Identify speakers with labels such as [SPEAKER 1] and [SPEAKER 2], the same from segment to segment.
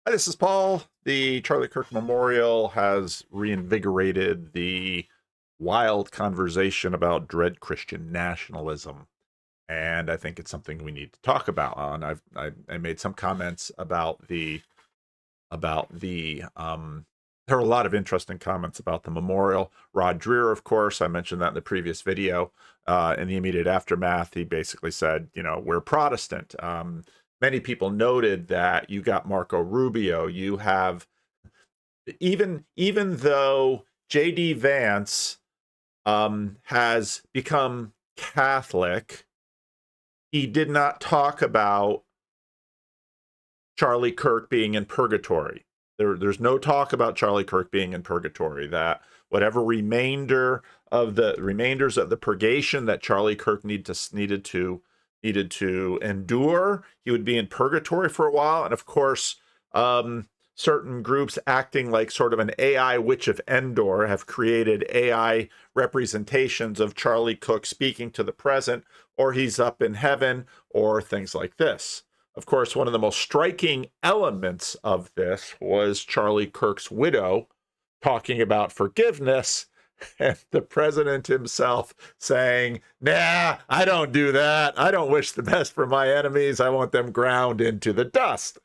[SPEAKER 1] Hi, this is Paul. The Charlie Kirk Memorial has reinvigorated the wild conversation about dread Christian nationalism, and I think it's something we need to talk about. And I made some comments about the. There were a lot of interesting comments about the memorial. Rod Dreher, of course, I mentioned that in the previous video. In the immediate aftermath, he basically said, we're Protestant. Many people noted that you got Marco Rubio. You have even though J.D. Vance has become Catholic, he did not talk about Charlie Kirk being in purgatory. There's no talk about Charlie Kirk being in purgatory. That whatever remainders of the purgation that Charlie Kirk needed to endure, he would be in purgatory for a while. And of course, certain groups acting like sort of an AI witch of Endor have created AI representations of Charlie Kirk speaking to the present, or he's up in heaven, or things like this. Of course, one of the most striking elements of this was Charlie Kirk's widow talking about forgiveness, and the president himself saying, nah, I don't do that. I don't wish the best for my enemies. I want them ground into the dust.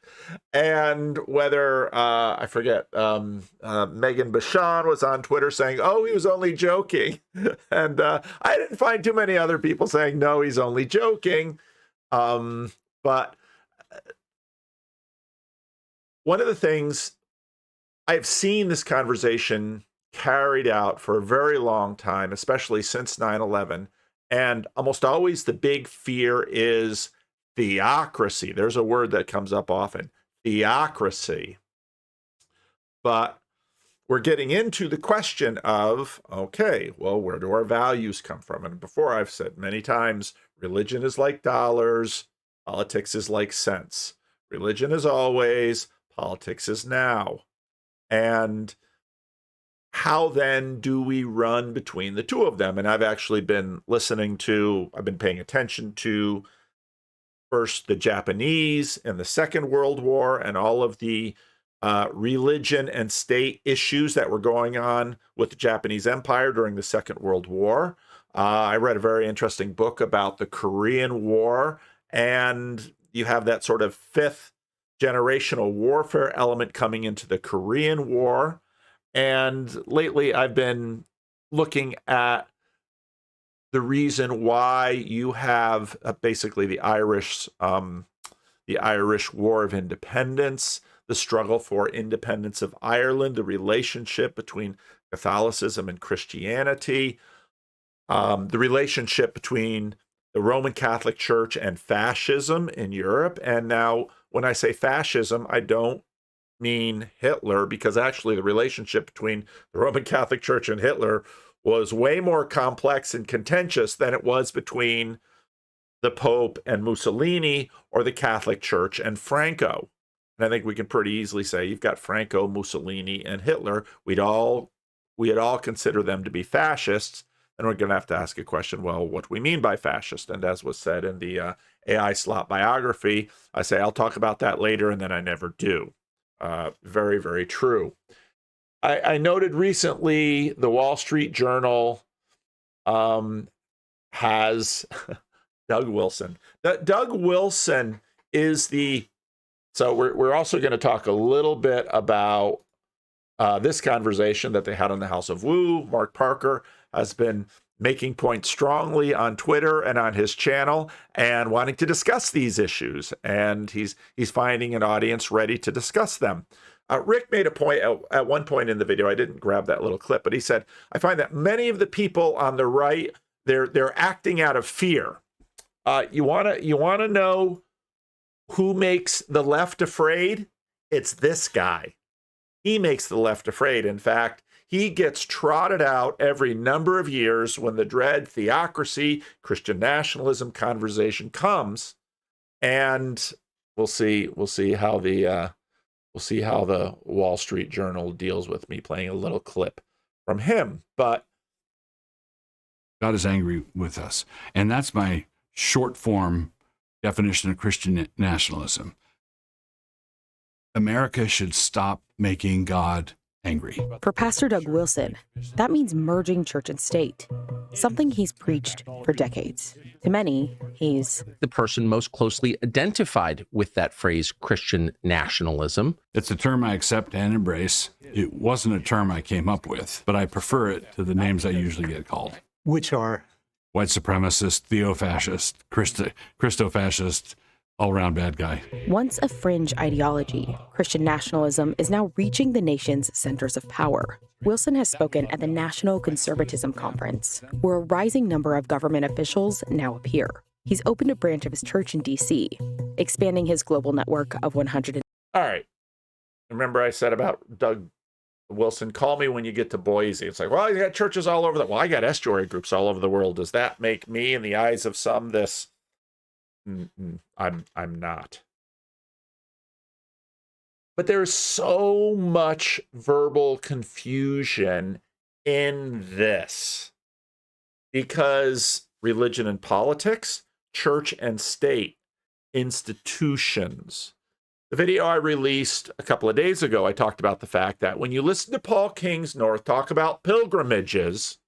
[SPEAKER 1] And whether, I forget, Megan Bashan was on Twitter saying, oh, he was only joking. And I didn't find too many other people saying, no, he's only joking. But one of the things I've seen this conversation carried out for a very long time, especially since 9/11, and almost always the big fear is theocracy. There's a word that comes up often, theocracy. But we're getting into the question of, okay, well, where do our values come from? And before, I've said many times, religion is like dollars, politics is like cents. Religion is always, politics is now. And how then do we run between the two of them? And I've actually been I've been paying attention to first the Japanese and the Second World War and all of the religion and state issues that were going on with the Japanese Empire during the Second World War. I read a very interesting book about the Korean War, and you have that sort of fifth generational warfare element coming into the Korean War. And lately I've been looking at the reason why you have basically the Irish War of Independence, the struggle for independence of Ireland, the relationship between Catholicism and Christianity, the relationship between the Roman Catholic Church and fascism in Europe. And now, when I say fascism, I don't mean Hitler, because actually the relationship between the Roman Catholic Church and Hitler was way more complex and contentious than it was between the Pope and Mussolini, or the Catholic Church and Franco. And I think we can pretty easily say you've got Franco, Mussolini, and Hitler. We'd all consider them to be fascists. And we're going to have to ask a question, well, what do we mean by fascist? And as was said in the AI slot biography, I say I'll talk about that later, and then I never do. Very, very true. I noted recently the Wall Street Journal has Doug Wilson. Doug Wilson is so we're also going to talk a little bit about this conversation that they had on the House of Woo. Mark Parker has been making points strongly on Twitter and on his channel and wanting to discuss these issues. And he's finding an audience ready to discuss them. Rick made a point at one point in the video. I didn't grab that little clip, but he said, I find that many of the people on the right, they're acting out of fear. You want to know who makes the left afraid? It's this guy. He makes the left afraid. In fact, he gets trotted out every number of years when the dread theocracy, Christian nationalism conversation comes, and we'll see how the Wall Street Journal deals with me playing a little clip from him. But
[SPEAKER 2] God is angry with us, and that's my short form definition of Christian nationalism. America should stop making God angry.
[SPEAKER 3] For Pastor Doug Wilson, that means merging church and state, something he's preached for decades. To many, he's
[SPEAKER 4] the person most closely identified with that phrase, Christian nationalism.
[SPEAKER 2] It's a term I accept and embrace. It wasn't a term I came up with, but I prefer it to the names I usually get called.
[SPEAKER 5] Which are?
[SPEAKER 2] White supremacist, theo-fascist, Christo-fascist, all-around bad guy.
[SPEAKER 3] Once a fringe ideology, Christian nationalism is now reaching the nation's centers of power. Wilson has spoken at the National Conservatism Conference, where a rising number of government officials now appear. He's opened a branch of his church in D.C., expanding his global network of 100.
[SPEAKER 1] All right. Remember I said about Doug Wilson, call me when you get to Boise. It's like, well, you got churches all over well, I got estuary groups all over the world. Does that make me, in the eyes of some, this? I'm not. But there's so much verbal confusion in this because religion and politics, church and state, institutions. The video I released a couple of days ago, I talked about the fact that when you listen to Paul Kingsnorth talk about pilgrimages,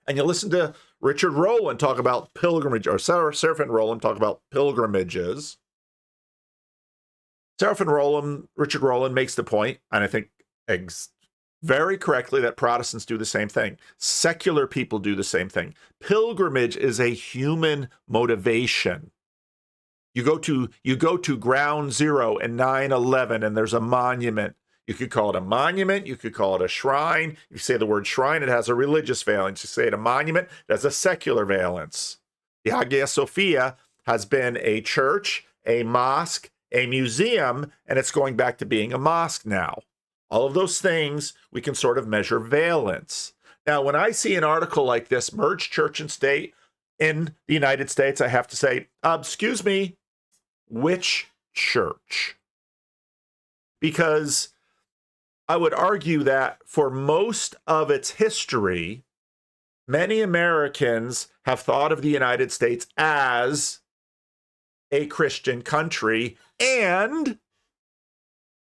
[SPEAKER 1] and you listen to Richard Rowland talk about pilgrimage, or Seraphin Rowland talk about pilgrimages, Richard Rowland makes the point, and I think very correctly, that Protestants do the same thing. Secular people do the same thing. Pilgrimage is a human motivation. You go to ground zero in 9/11 and there's a monument. You could call it a monument. You could call it a shrine. You say the word shrine, it has a religious valence. You say it a monument, it has a secular valence. The Hagia Sophia has been a church, a mosque, a museum, and it's going back to being a mosque now. All of those things, we can sort of measure valence. Now, when I see an article like this, merge church and state in the United States, I have to say, excuse me, which church? Because I would argue that for most of its history, many Americans have thought of the United States as a Christian country and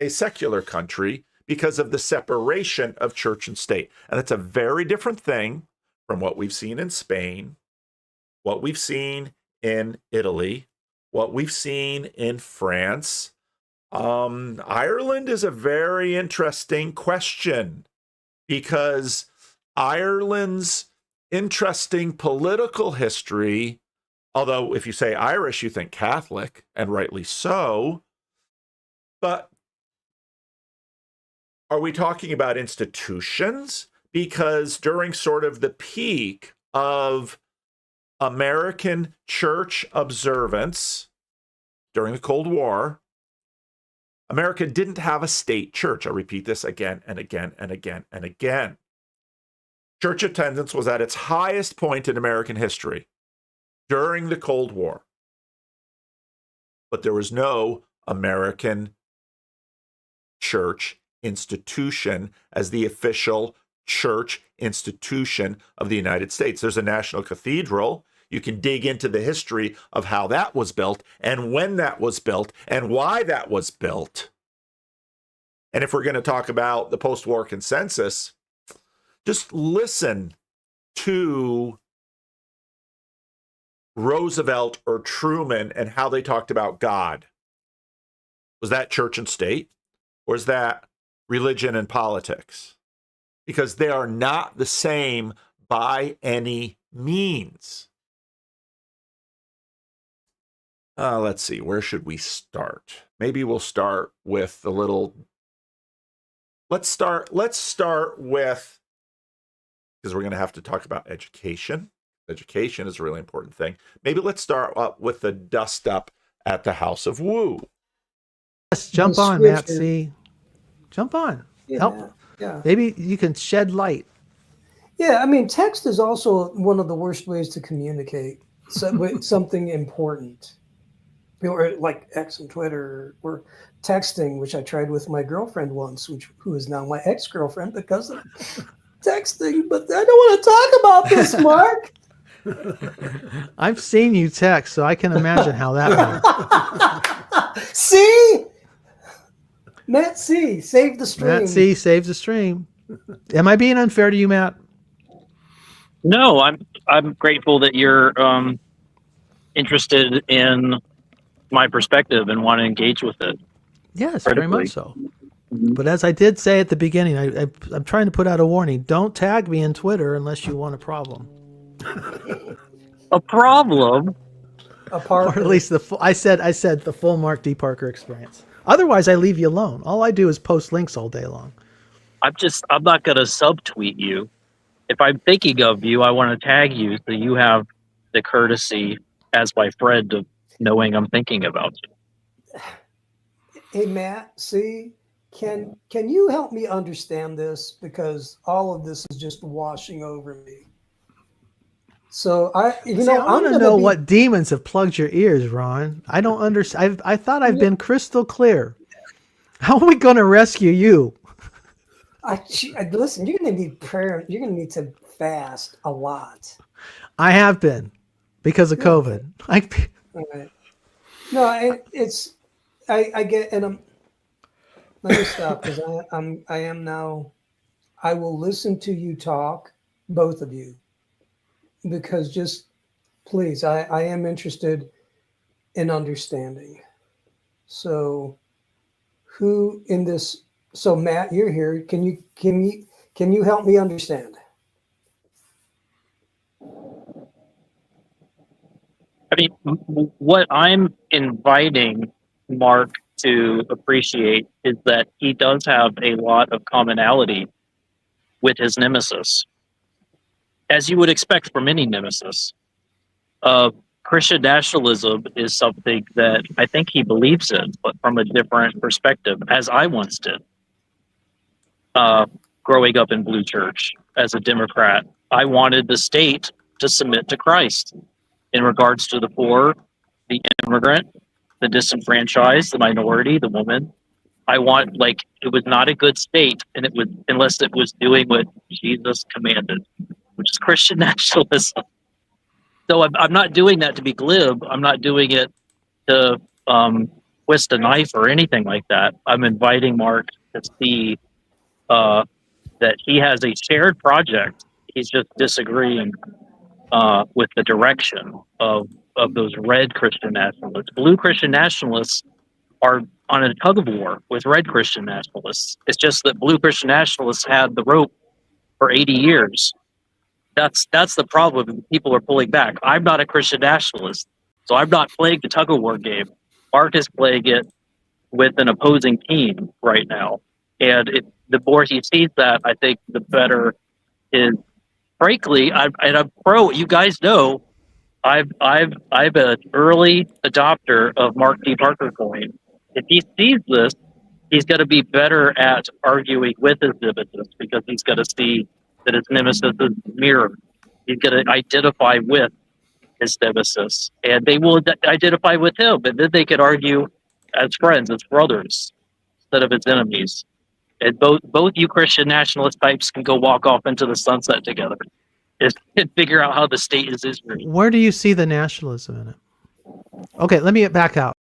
[SPEAKER 1] a secular country because of the separation of church and state. And it's a very different thing from what we've seen in Spain, what we've seen in Italy, what we've seen in France. Ireland is a very interesting question because Ireland's interesting political history, although if you say Irish, you think Catholic, and rightly so, but are we talking about institutions? Because during sort of the peak of American church observance during the Cold War, America didn't have a state church. I repeat this again and again and again and again. Church attendance was at its highest point in American history during the Cold War. But there was no American church institution as the official church institution of the United States. There's a national cathedral. You can dig into the history of how that was built and when that was built and why that was built. And if we're going to talk about the post-war consensus, just listen to Roosevelt or Truman and how they talked about God. Was that church and state? Or is that religion and politics? Because they are not the same by any means. Let's see, where should we start? Maybe we'll start with the little. Let's start with, because we're going to have to talk about education. Education is a really important thing. Maybe let's start up with the dust up at the House of Woo.
[SPEAKER 5] Yes, jump on, Matt C. Jump on.
[SPEAKER 6] Yeah,
[SPEAKER 5] Help.
[SPEAKER 6] yeah.
[SPEAKER 5] Maybe you can shed light.
[SPEAKER 6] Yeah, I mean, text is also one of the worst ways to communicate something important. Or like X and Twitter or texting, which I tried with my girlfriend once, who is now my ex-girlfriend because of texting. But I don't want to talk about this, Mark.
[SPEAKER 5] I've seen you text, so I can imagine how that went.
[SPEAKER 6] See? Matt C, save the stream.
[SPEAKER 5] Matt C saves the stream. Am I being unfair to you, Matt?
[SPEAKER 7] No, I'm grateful that you're interested in my perspective and want to engage with it.
[SPEAKER 5] Yes,
[SPEAKER 7] Critically.
[SPEAKER 5] very much so. But as I did say at the beginning, I'm trying to put out a warning. Don't tag me in Twitter unless you want a problem.
[SPEAKER 7] A problem?
[SPEAKER 6] Apart
[SPEAKER 5] Or at least the full, I said the full Mark D. Parker experience. Otherwise, I leave you alone. All I do is post links all day long.
[SPEAKER 7] I'm not going to subtweet you. If I'm thinking of you, I want to tag you so you have the courtesy as my friend of knowing I'm thinking about you.
[SPEAKER 6] Hey Matt C, can you help me understand this, because all of this is just washing over me. So I
[SPEAKER 5] want to know what demons have plugged your ears, Ron. I don't understand. I thought I've been crystal clear. How are we going to rescue you?
[SPEAKER 6] Listen, you're going to need prayer. You're going to need to fast a lot.
[SPEAKER 5] I have been because of COVID.
[SPEAKER 6] All right. No, I get, and let me stop, because I am now. I will listen to you talk, both of you, because just please, I am interested in understanding. So, who in this? So Matt, you're here. Can you help me understand?
[SPEAKER 7] I mean, what I'm inviting Mark to appreciate is that he does have a lot of commonality with his nemesis, as you would expect from any nemesis. Christian nationalism is something that I think he believes in, but from a different perspective, as I once did. Growing up in Blue Church as a Democrat, I wanted the state to submit to Christ in regards to the poor, the immigrant, the disenfranchised, the minority, the woman. It was not a good state, and it was, unless it was doing what Jesus commanded, which is Christian nationalism. So I'm not doing that to be glib. I'm not doing it to twist a knife or anything like that. I'm inviting Mark to see that he has a shared project. He's just disagreeing with the direction of those red Christian nationalists. Blue Christian nationalists are on a tug of war with red Christian nationalists. It's just that blue Christian nationalists had the rope for 80 years. That's the problem. People are pulling back. I'm not a Christian nationalist, so I'm not playing the tug of war game. Mark is playing it with an opposing team right now, and the more he sees that, I think the better is. Frankly, I'm pro. You guys know, I'm an early adopter of Mark D. Parker coin. If he sees this, he's going to be better at arguing with his nemesis, because he's going to see that his nemesis is mirrored. He's going to identify with his nemesis, and they will identify with him, and then they can argue as friends, as brothers, instead of as enemies. And both you Christian nationalist types can go walk off into the sunset together and figure out how the state is Israel.
[SPEAKER 5] Where do you see the nationalism in it? Okay, let me get back out.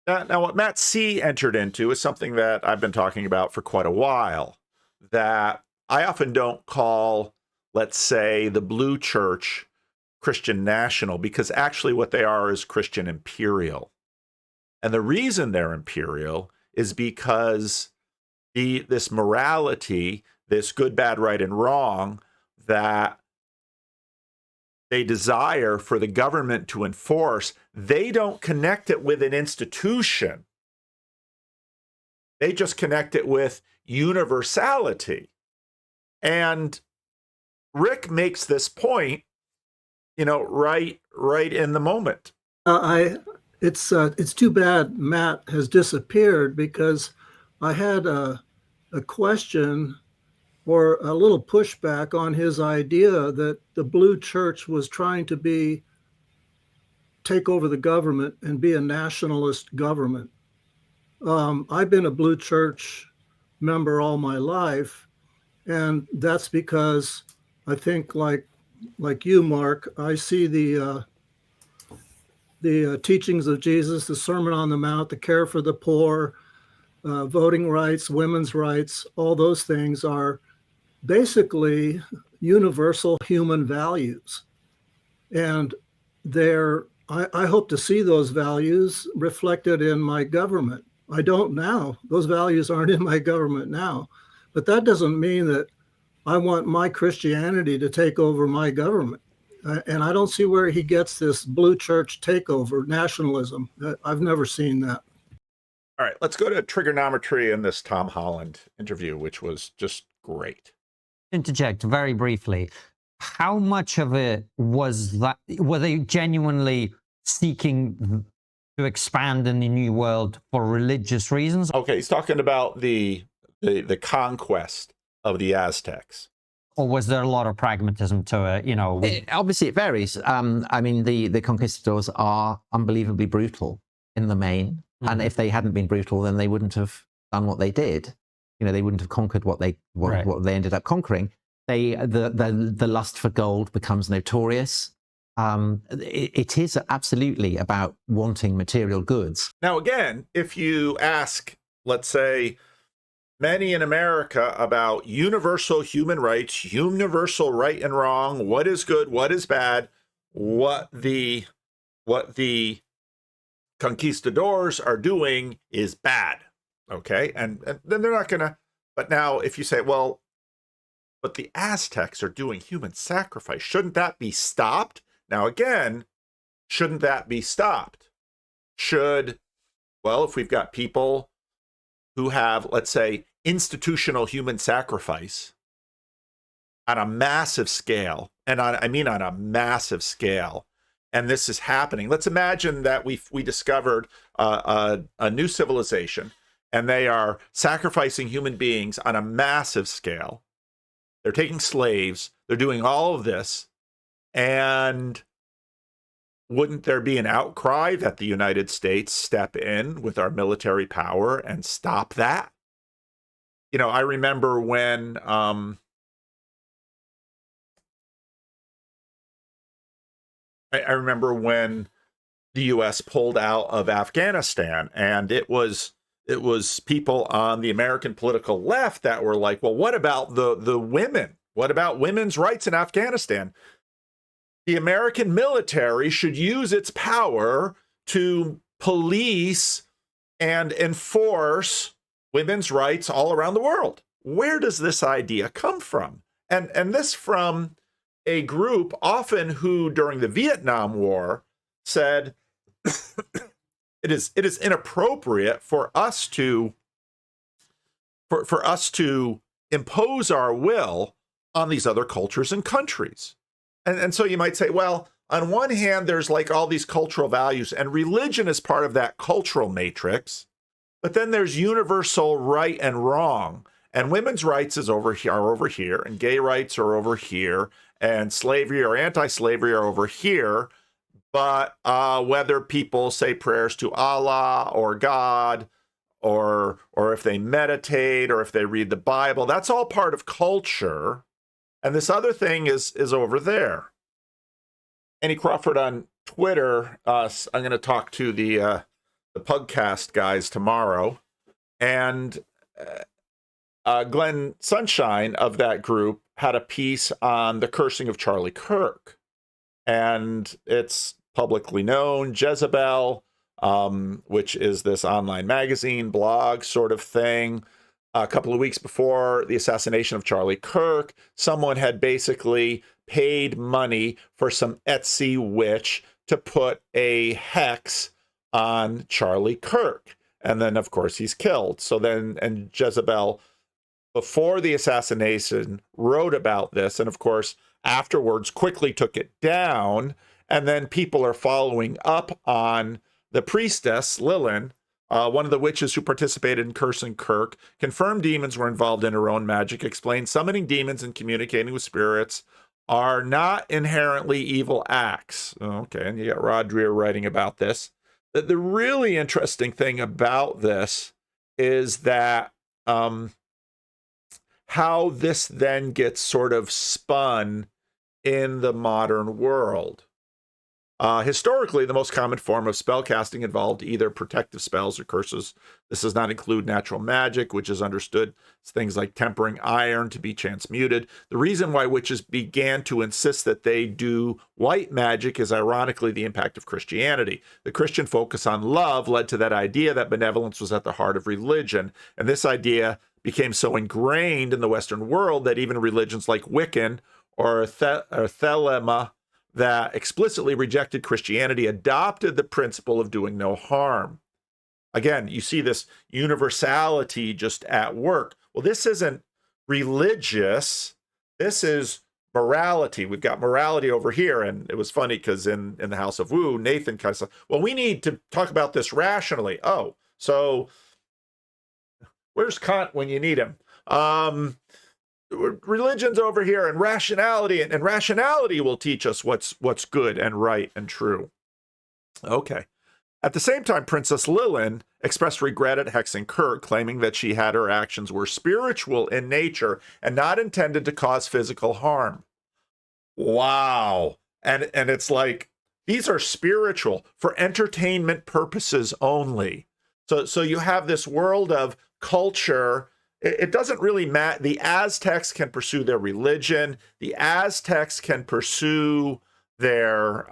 [SPEAKER 1] Now, what Matt C entered into is something that I've been talking about for quite a while, that I often don't call, let's say, the Blue Church Christian national, because actually what they are is Christian imperial. And the reason they're imperial is because this morality, this good, bad, right, and wrong that they desire for the government to enforce, they don't connect it with an institution. They just connect it with universality. And Rick makes this point, right in the moment.
[SPEAKER 8] It's too bad Matt has disappeared, because I had a question or a little pushback on his idea that the Blue Church was trying to take over the government and be a nationalist government. I've been a Blue Church member all my life, and that's because I think, like you, Mark, I see the teachings of Jesus, the Sermon on the Mount, the care for the poor, voting rights, women's rights, all those things are basically universal human values. And I hope to see those values reflected in my government. I don't now. Those values aren't in my government now. But that doesn't mean that I want my Christianity to take over my government. And I don't see where he gets this blue church takeover, nationalism. I've never seen that.
[SPEAKER 1] All right, let's go to trigonometry in this Tom Holland interview, which was just great.
[SPEAKER 9] Interject very briefly. How much of it was that? Were they genuinely seeking to expand in the New World for religious reasons?
[SPEAKER 1] Okay, he's talking about the conquest of the Aztecs.
[SPEAKER 9] Or was there a lot of pragmatism to it?
[SPEAKER 10] Obviously, it varies. I mean, the conquistadors are unbelievably brutal in the main. Mm-hmm. And if they hadn't been brutal, then they wouldn't have done what they did. They wouldn't have conquered what they ended up conquering. The lust for gold becomes notorious. It is absolutely about wanting material goods.
[SPEAKER 1] Now, again, if you ask, let's say, many in America about universal human rights, universal right and wrong, what is good, what is bad, what the conquistadors are doing is bad. Okay, and then they're not gonna. But now, if you say, well, but the Aztecs are doing human sacrifice, shouldn't that be stopped? Now, again, shouldn't that be stopped? If we've got people who have, let's say, institutional human sacrifice on a massive scale, and I mean on a massive scale, and this is happening. Let's imagine that we discovered a new civilization, and they are sacrificing human beings on a massive scale. They're taking slaves. They're doing all of this. And wouldn't there be an outcry that the United States step in with our military power and stop that? I remember when I remember when the U.S. pulled out of Afghanistan, and it was people on the American political left that were like, well, what about the women? What about women's rights in Afghanistan? The American military should use its power to police and enforce women's rights all around the world. Where does this idea come from? And this from a group often who during the Vietnam War said it is inappropriate for us to impose our will on these other cultures and countries. And so you might say, well, on one hand, there's like all these cultural values, and religion is part of that cultural matrix. But then there's universal right and wrong, and women's rights are over here, and gay rights are over here, and slavery or anti-slavery are over here. But whether people say prayers to Allah or God, or if they meditate, or if they read the Bible, that's all part of culture. And this other thing is over there. Annie Crawford on Twitter. I'm going to talk to the Pugcast guys tomorrow, and Glenn Sunshine of that group had a piece on the cursing of Charlie Kirk, and it's publicly known. Jezebel, which is this online magazine blog sort of thing. A couple of weeks before the assassination of Charlie Kirk, someone had basically paid money for some Etsy witch to put a hex on Charlie Kirk. And then, of course, he's killed. So then, and Jezebel, before the assassination, wrote about this. And of course, afterwards, quickly took it down. And then people are following up on the priestess, Lilin, one of the witches who participated in cursing Kirk, confirmed demons were involved in her own magic, explained summoning demons and communicating with spirits are not inherently evil acts. Okay, and you got Rod Dreher writing about this. The really interesting thing about this is that how this then gets sort of spun in the modern world. Historically, the most common form of spellcasting involved either protective spells or curses. This does not include natural magic, which is understood as things like tempering iron to be transmuted. The reason why witches began to insist that they do white magic is ironically the impact of Christianity. The Christian focus on love led to that idea that benevolence was at the heart of religion, and this idea became so ingrained in the Western world that even religions like Wiccan or Thelema that explicitly rejected Christianity adopted the principle of doing no harm. Again, you see this universality just at work. Well, this isn't religious. This is morality. We've got morality over here. And it was funny because in the House of Wu, Nathan kind of said, well, we need to talk about this rationally. Oh, so where's Kant when you need him? Religion's over here, and rationality, and rationality will teach us what's good and right and true. Okay. At the same time, Princess Lilin expressed regret at hexing Kirk, claiming that she had her actions were spiritual in nature and not intended to cause physical harm. Wow. And it's like, these are spiritual for entertainment purposes only. So you have this world of culture. It doesn't really matter. The Aztecs can pursue their religion. The Aztecs can pursue their,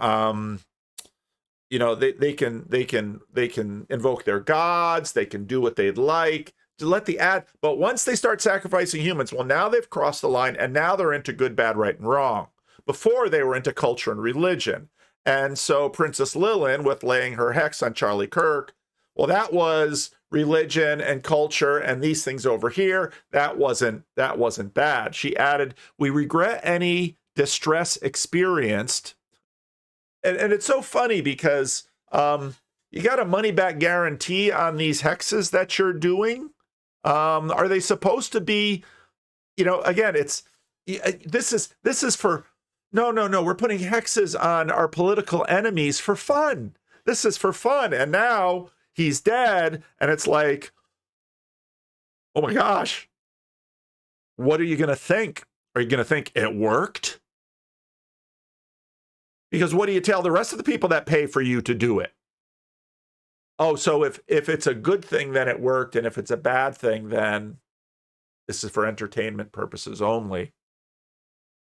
[SPEAKER 1] they can invoke their gods. They can do what they'd like to but once they start sacrificing humans, well, now they've crossed the line, and now they're into good, bad, right, and wrong. Before, they were into culture and religion. And so Princess Lilin, with laying her hex on Charlie Kirk, well, that was religion and culture and these things over here. That wasn't bad. She added, we regret any distress experienced. And it's so funny because you got a money back guarantee on these hexes that you're doing. Are they supposed to be, again, this is for, no, we're putting hexes on our political enemies for fun. This is for fun. And now he's dead, and it's like, oh my gosh, what are you going to think? Are you going to think it worked? Because what do you tell the rest of the people that pay for you to do it? Oh, so if it's a good thing, then it worked, and if it's a bad thing, then this is for entertainment purposes only.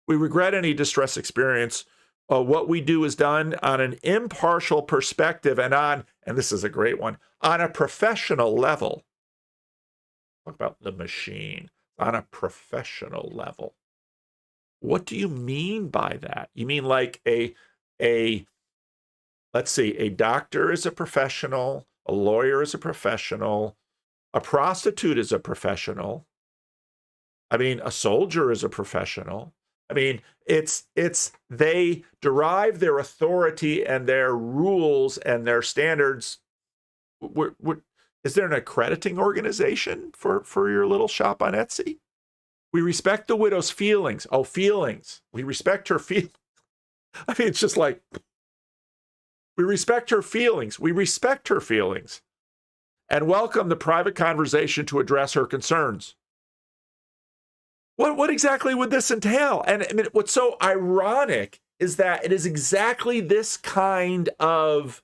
[SPEAKER 1] We regret any distress experience. What we do is done on an impartial perspective and this is a great one, on a professional level. Talk about the machine. On a professional level. What do you mean by that? You mean like let's see, a doctor is a professional, a lawyer is a professional, a prostitute is a professional. I mean, a soldier is a professional. I mean, they derive their authority and their rules and their standards. Is there an accrediting organization for your little shop on Etsy? We respect the widow's feelings. Oh, feelings. We respect her feelings. I mean, it's just like, we respect her feelings. We respect her feelings and welcome the private conversation to address her concerns. What exactly would this entail? And I mean, what's so ironic is that it is exactly this kind of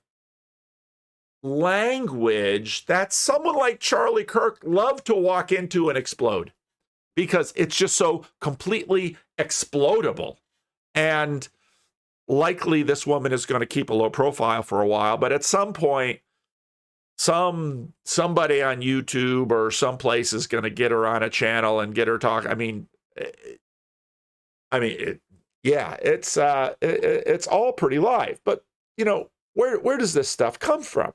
[SPEAKER 1] language that someone like Charlie Kirk loved to walk into and explode, because it's just so completely explodable. And likely this woman is going to keep a low profile for a while, but at some point, somebody on YouTube or someplace is going to get her on a channel and get her talk. It's all pretty live, but where does this stuff come from?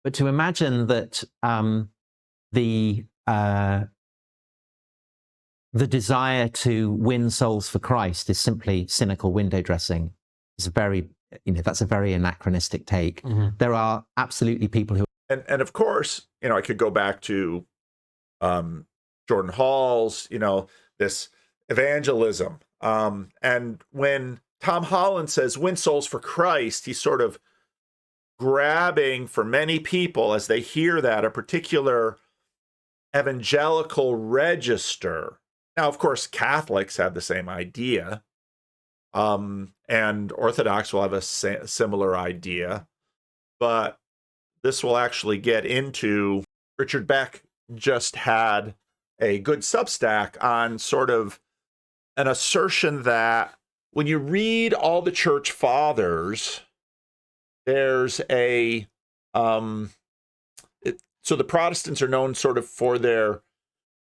[SPEAKER 9] But to imagine that the desire to win souls for Christ is simply cynical window dressing is that's a very anachronistic take. Mm-hmm. There are absolutely people who,
[SPEAKER 1] and of course, I could go back to Jordan Hall's, this evangelism. And when Tom Holland says win souls for Christ, he's sort of grabbing, for many people, as they hear that, a particular evangelical register. Now, of course, Catholics have the same idea. And Orthodox will have a similar idea. But this will actually get into, Richard Beck just had a good Substack on sort of an assertion that when you read all the church fathers, there's a, so the Protestants are known sort of for their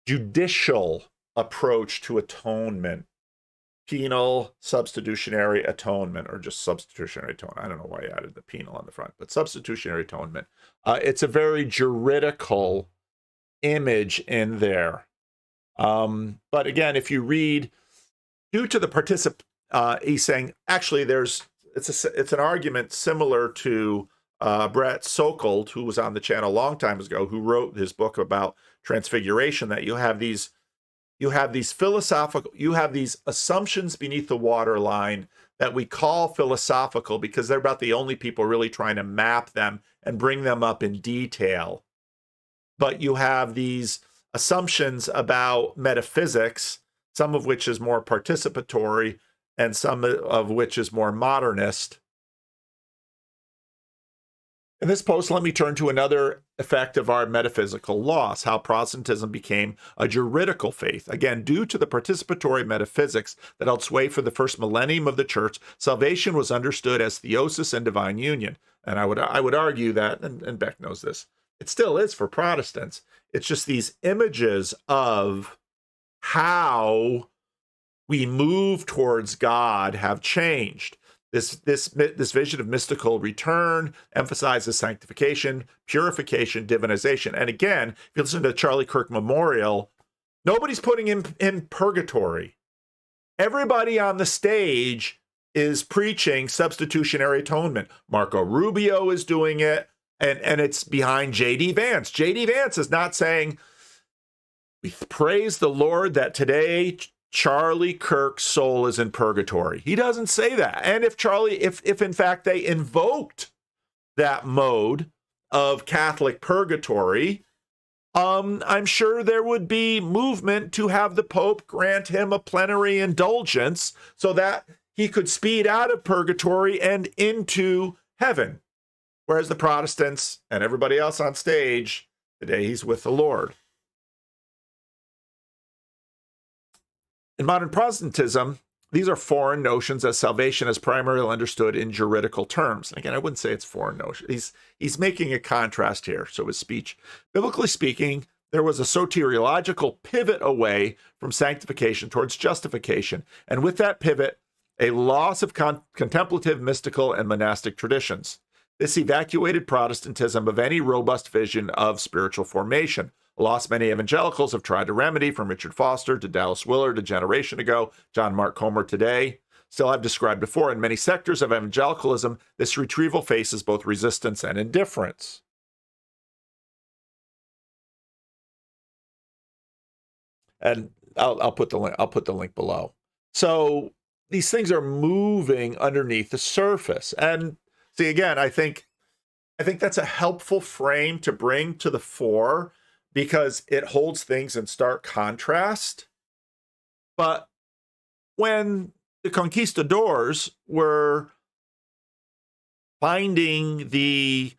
[SPEAKER 1] judicial approach to atonement, penal substitutionary atonement, or just substitutionary atonement. I don't know why I added the penal on the front, but substitutionary atonement. It's a very juridical image in there. But again, if you read, due to the he's saying, actually, it's an argument similar to Brett Sokold, who was on the channel a long time ago, who wrote his book about transfiguration, that you have these assumptions beneath the waterline that we call philosophical because they're about the only people really trying to map them and bring them up in detail. But you have these assumptions about metaphysics, some of which is more participatory and some of which is more modernist. In this post, let me turn to another effect of our metaphysical loss, how Protestantism became a juridical faith. Again, due to the participatory metaphysics that held sway for the first millennium of the church, salvation was understood as theosis and divine union. And I would argue that, and Beck knows this, it still is for Protestants. It's just these images of how we move towards God have changed. This vision of mystical return emphasizes sanctification, purification, divinization. And again, if you listen to Charlie Kirk Memorial, nobody's putting him in purgatory. Everybody on the stage is preaching substitutionary atonement. Marco Rubio is doing it, and it's behind J.D. Vance. J.D. Vance is not saying, we praise the Lord that today Charlie Kirk's soul is in purgatory. He doesn't say that. And if in fact they invoked that mode of Catholic purgatory, I'm sure there would be movement to have the Pope grant him a plenary indulgence so that he could speed out of purgatory and into heaven. Whereas the Protestants and everybody else on stage, today he's with the Lord. In modern Protestantism, these are foreign notions, as salvation is primarily understood in juridical terms. And again, I wouldn't say it's foreign notion. He's making a contrast here, so his speech. Biblically speaking, there was a soteriological pivot away from sanctification towards justification. And with that pivot, a loss of contemplative, mystical, and monastic traditions. This evacuated Protestantism of any robust vision of spiritual formation. A loss many evangelicals have tried to remedy, from Richard Foster to Dallas Willard a generation ago, John Mark Comer today. Still, I've described before, in many sectors of evangelicalism, this retrieval faces both resistance and indifference. And I'll put the link below. So these things are moving underneath the surface. And see, again, I think that's a helpful frame to bring to the fore, because it holds things in stark contrast. But when the conquistadors were finding the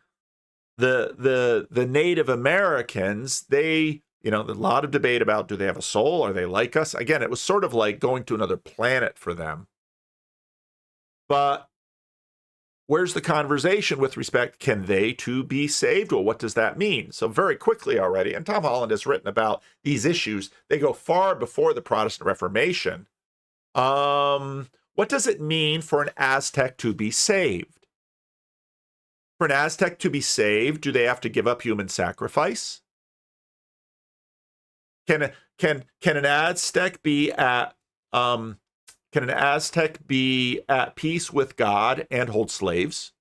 [SPEAKER 1] Native Americans, they, a lot of debate about, do they have a soul? Are they like us? Again, it was sort of like going to another planet for them. But where's the conversation with respect, can they too be saved? Well, what does that mean? So very quickly already, and Tom Holland has written about these issues, they go far before the Protestant Reformation. What does it mean for an Aztec to be saved? For an Aztec to be saved, do they have to give up human sacrifice? Can an Aztec be at Can an Aztec be at peace with God and hold slaves?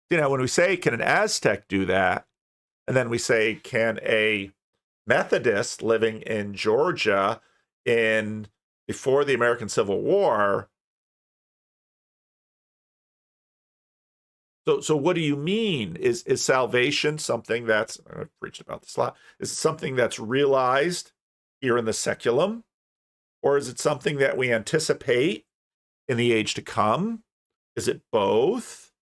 [SPEAKER 1] When we say, can an Aztec do that? And then we say, can a Methodist living in Georgia before the American Civil War? So what do you mean? Is salvation something that's, I've preached about this a lot, is it something that's realized here in the seculum? Or is it something that we anticipate in the age to come? Is it both?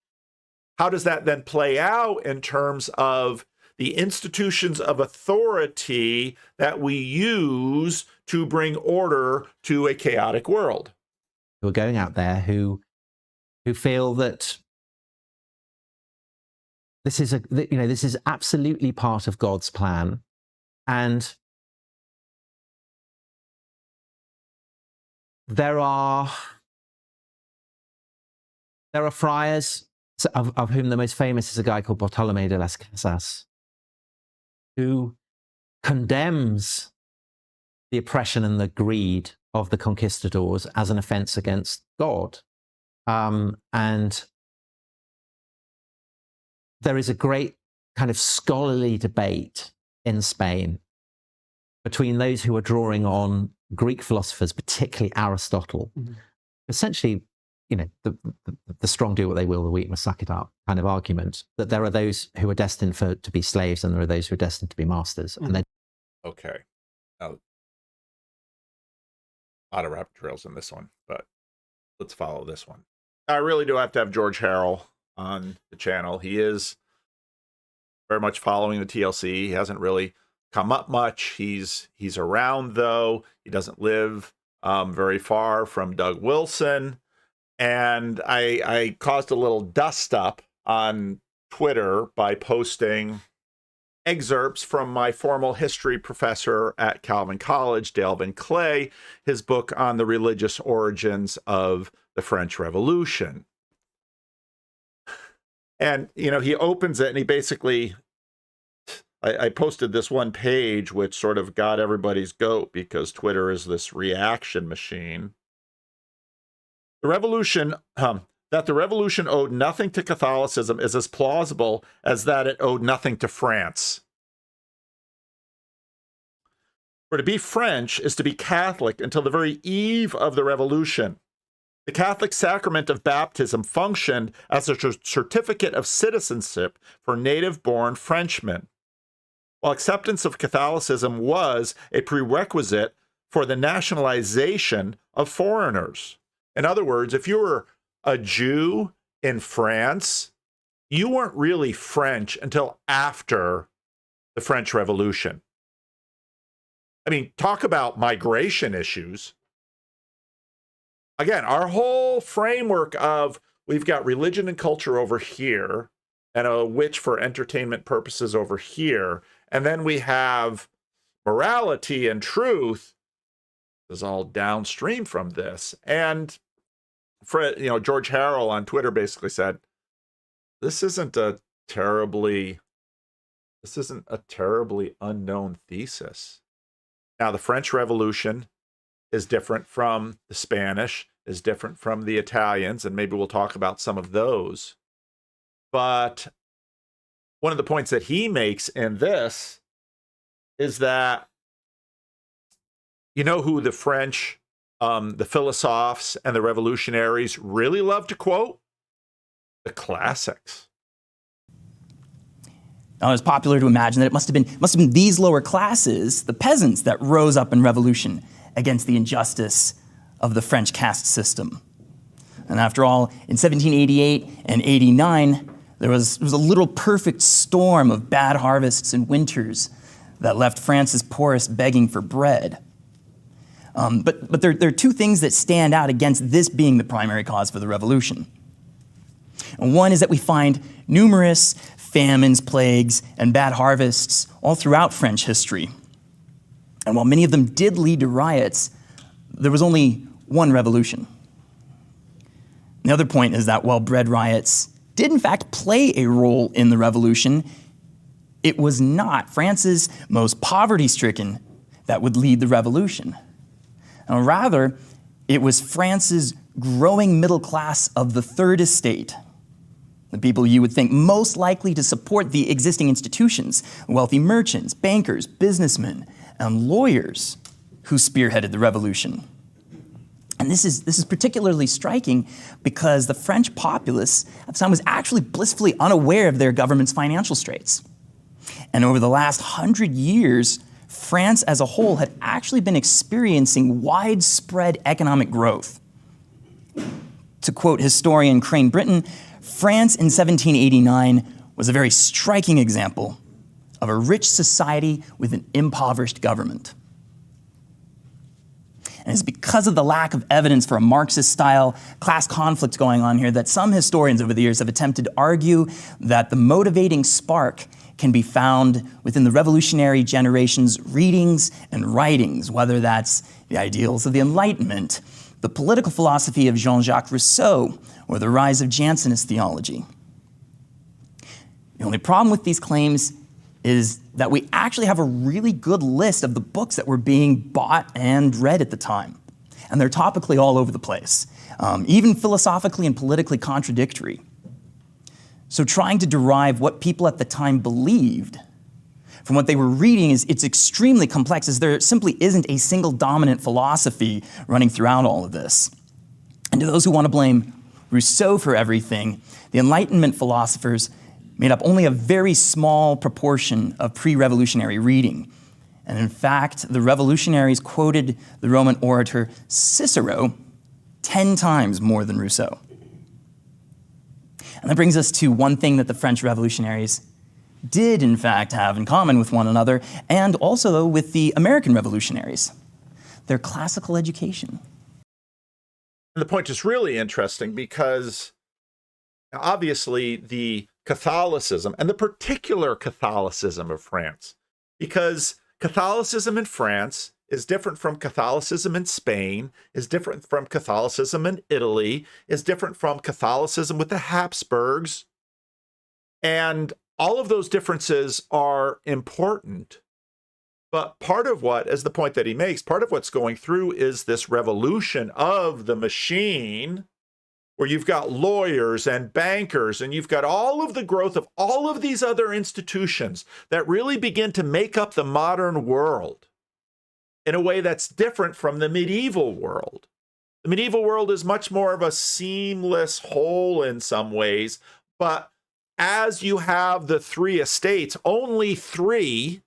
[SPEAKER 1] How does that then play out in terms of the institutions of authority that we use to bring order to a chaotic world?
[SPEAKER 10] Who are going out there who feel that this is absolutely part of God's plan, and there are friars, of whom the most famous is a guy called Bartolomé de las Casas, who condemns the oppression and the greed of the conquistadors as an offense against God. And there is a great kind of scholarly debate in Spain between those who are drawing on Greek philosophers, particularly Aristotle. Mm-hmm. Essentially, the strong do what they will, the weak must suck it up kind of argument, that there are those who are destined to be slaves and there are those who are destined to be masters. Mm-hmm. And
[SPEAKER 1] okay. Now, a lot of rabbit trails in this one, but let's follow this one. I really do have to have George Harrell on the channel. He is very much following the TLC. He hasn't really come up much. He's around, though. He doesn't live very far from Doug Wilson. And I caused a little dust up on Twitter by posting excerpts from my formal history professor at Calvin College, Delvin Clay, his book on the religious origins of the French Revolution. And, he opens it and he basically, I posted this one page which sort of got everybody's goat because Twitter is this reaction machine. The revolution, that the revolution owed nothing to Catholicism is as plausible as that it owed nothing to France. For to be French is to be Catholic until the very eve of the revolution. The Catholic sacrament of baptism functioned as a certificate of citizenship for native-born Frenchmen, while acceptance of Catholicism was a prerequisite for the nationalization of foreigners. In other words, if you were a Jew in France, you weren't really French until after the French Revolution. I mean, talk about migration issues. Again, our whole framework of we've got religion and culture over here and a witch for entertainment purposes over here, and then we have morality and truth is all downstream from this. And George Harrell on Twitter basically said, this isn't a terribly unknown thesis. Now, the French Revolution is different from the Spanish, is different from the Italians, and maybe we'll talk about some of those. But one of the points that he makes in this is that, who the French, the philosophes and the revolutionaries really love to quote? The classics.
[SPEAKER 11] Now, it's popular to imagine that it must have been these lower classes, the peasants, that rose up in revolution against the injustice of the French caste system. And after all, in 1788 and 89, there was a little perfect storm of bad harvests and winters that left France's poorest begging for bread. But there are two things that stand out against this being the primary cause for the revolution. And one is that we find numerous famines, plagues, and bad harvests all throughout French history. And while many of them did lead to riots, there was only one revolution. The other point is that while bread riots did in fact play a role in the revolution, it was not France's most poverty-stricken that would lead the revolution. And rather, it was France's growing middle class of the Third Estate, the people you would think most likely to support the existing institutions, wealthy merchants, bankers, businessmen, and lawyers who spearheaded the revolution. And this is particularly striking because the French populace at the time was actually blissfully unaware of their government's financial straits. And over the last 100 years, France as a whole had actually been experiencing widespread economic growth, To quote historian Crane Britton, France in 1789 was a very striking example of a rich society with an impoverished government. And it's because of the lack of evidence for a Marxist-style class conflict going on here that some historians over the years have attempted to argue that the motivating spark can be found within the revolutionary generation's readings and writings, whether that's the ideals of the Enlightenment, the political philosophy of Jean-Jacques Rousseau, or the rise of Jansenist theology. The only problem with these claims is that we actually have a really good list of the books that were being bought and read at the time. And they're topically all over the place, even philosophically and politically contradictory. So trying to derive what people at the time believed from what they were reading it's extremely complex, as there simply isn't a single dominant philosophy running throughout all of this. And to those who want to blame Rousseau for everything, the Enlightenment philosophers made up only a very small proportion of pre-revolutionary reading. And in fact, the revolutionaries quoted the Roman orator Cicero 10 times more than Rousseau. And that brings us to one thing that the French revolutionaries did in fact have in common with one another, and also with the American revolutionaries: their classical education.
[SPEAKER 1] And the point is really interesting because obviously the Catholicism, and the particular Catholicism of France, because Catholicism in France is different from Catholicism in Spain, is different from Catholicism in Italy, is different from Catholicism with the Habsburgs. And all of those differences are important. But part of what, as the point that he makes, part of what's going through is this revolution of the machine, where you've got lawyers and bankers, and you've got all of the growth of all of these other institutions that really begin to make up the modern world in a way that's different from the medieval world. The medieval world is much more of a seamless whole in some ways, but as you have the three estates, only three,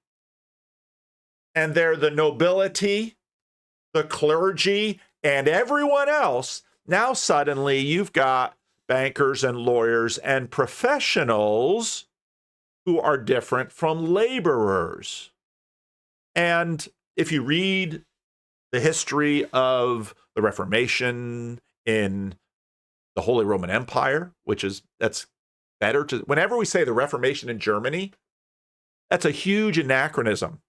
[SPEAKER 1] and they're the nobility, the clergy, and everyone else. Now suddenly you've got bankers and lawyers and professionals who are different from laborers. And if you read the history of the Reformation in the Holy Roman Empire, that's better to, whenever we say the Reformation in Germany, that's a huge anachronism.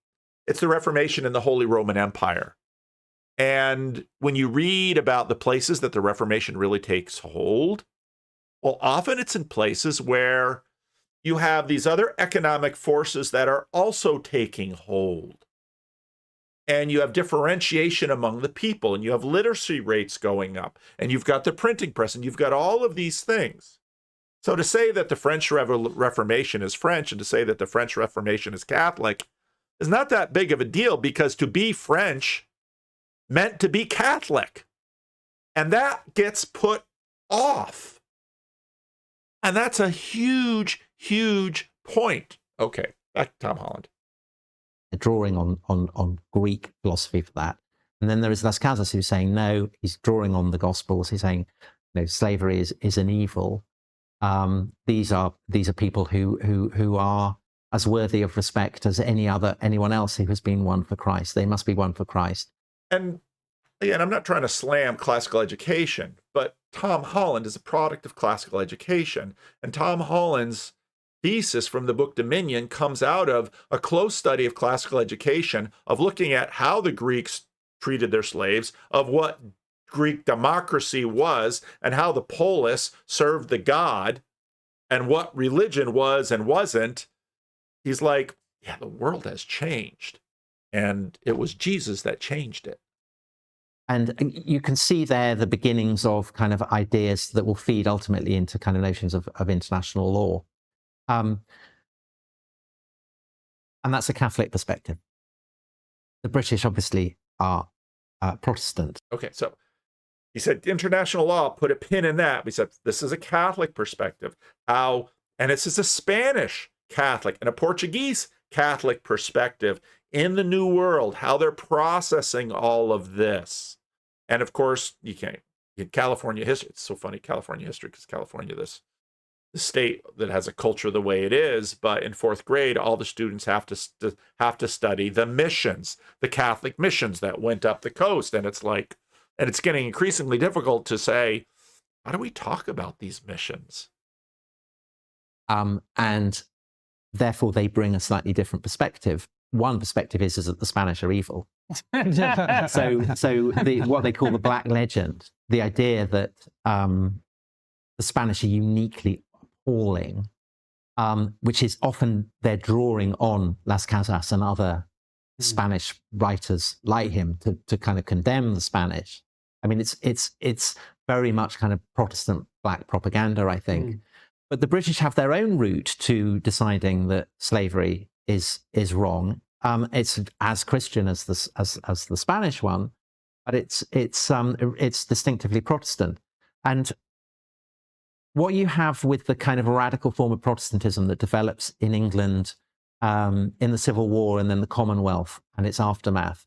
[SPEAKER 1] It's the Reformation in the Holy Roman Empire. And when you read about the places that the Reformation really takes hold, well, often it's in places where you have these other economic forces that are also taking hold. And you have differentiation among the people, and you have literacy rates going up, and you've got the printing press, and you've got all of these things. So to say that the French Reformation is French and to say that the French Reformation is Catholic is not that big of a deal, because to be French meant to be Catholic. And that gets put off. And that's a huge, huge point. Okay, back to Tom Holland.
[SPEAKER 10] Drawing on Greek philosophy for that. And then there is Las Casas who's saying, no, he's drawing on the Gospels. He's saying, slavery is an evil. These are people who are as worthy of respect as anyone else who has been won for Christ. They must be won for Christ.
[SPEAKER 1] And again, I'm not trying to slam classical education, but Tom Holland is a product of classical education. And Tom Holland's thesis from the book Dominion comes out of a close study of classical education, of looking at how the Greeks treated their slaves, of what Greek democracy was, and how the polis served the god, and what religion was and wasn't. He's like, yeah, the world has changed. And it was Jesus that changed it.
[SPEAKER 10] And you can see there the beginnings of kind of ideas that will feed ultimately into kind of notions of international law. And that's a Catholic perspective. The British obviously are Protestant.
[SPEAKER 1] Okay, so he said international law, put a pin in that. We said this is a Catholic perspective. And this is a Spanish Catholic and a Portuguese Catholic perspective in the New World, how they're processing all of this. And of course, you can't in California history, it's so funny, California history, because California, this the state that has a culture the way it is, but in fourth grade, all the students have to study the missions, the Catholic missions that went up the coast, and it's like, and it's getting increasingly difficult to say, how do we talk about these missions?
[SPEAKER 10] And therefore, they bring a slightly different perspective. One perspective is that the Spanish are evil. So what they call the Black Legend, the idea that the Spanish are uniquely appalling, which is often they're drawing on Las Casas and other Spanish writers like him to kind of condemn the Spanish. I mean, it's very much kind of Protestant black propaganda, I think. But the British have their own route to deciding that slavery is wrong. It's as Christian as the Spanish one, but it's distinctively Protestant. And what you have with the kind of radical form of Protestantism that develops in England in the Civil War and then the Commonwealth and its aftermath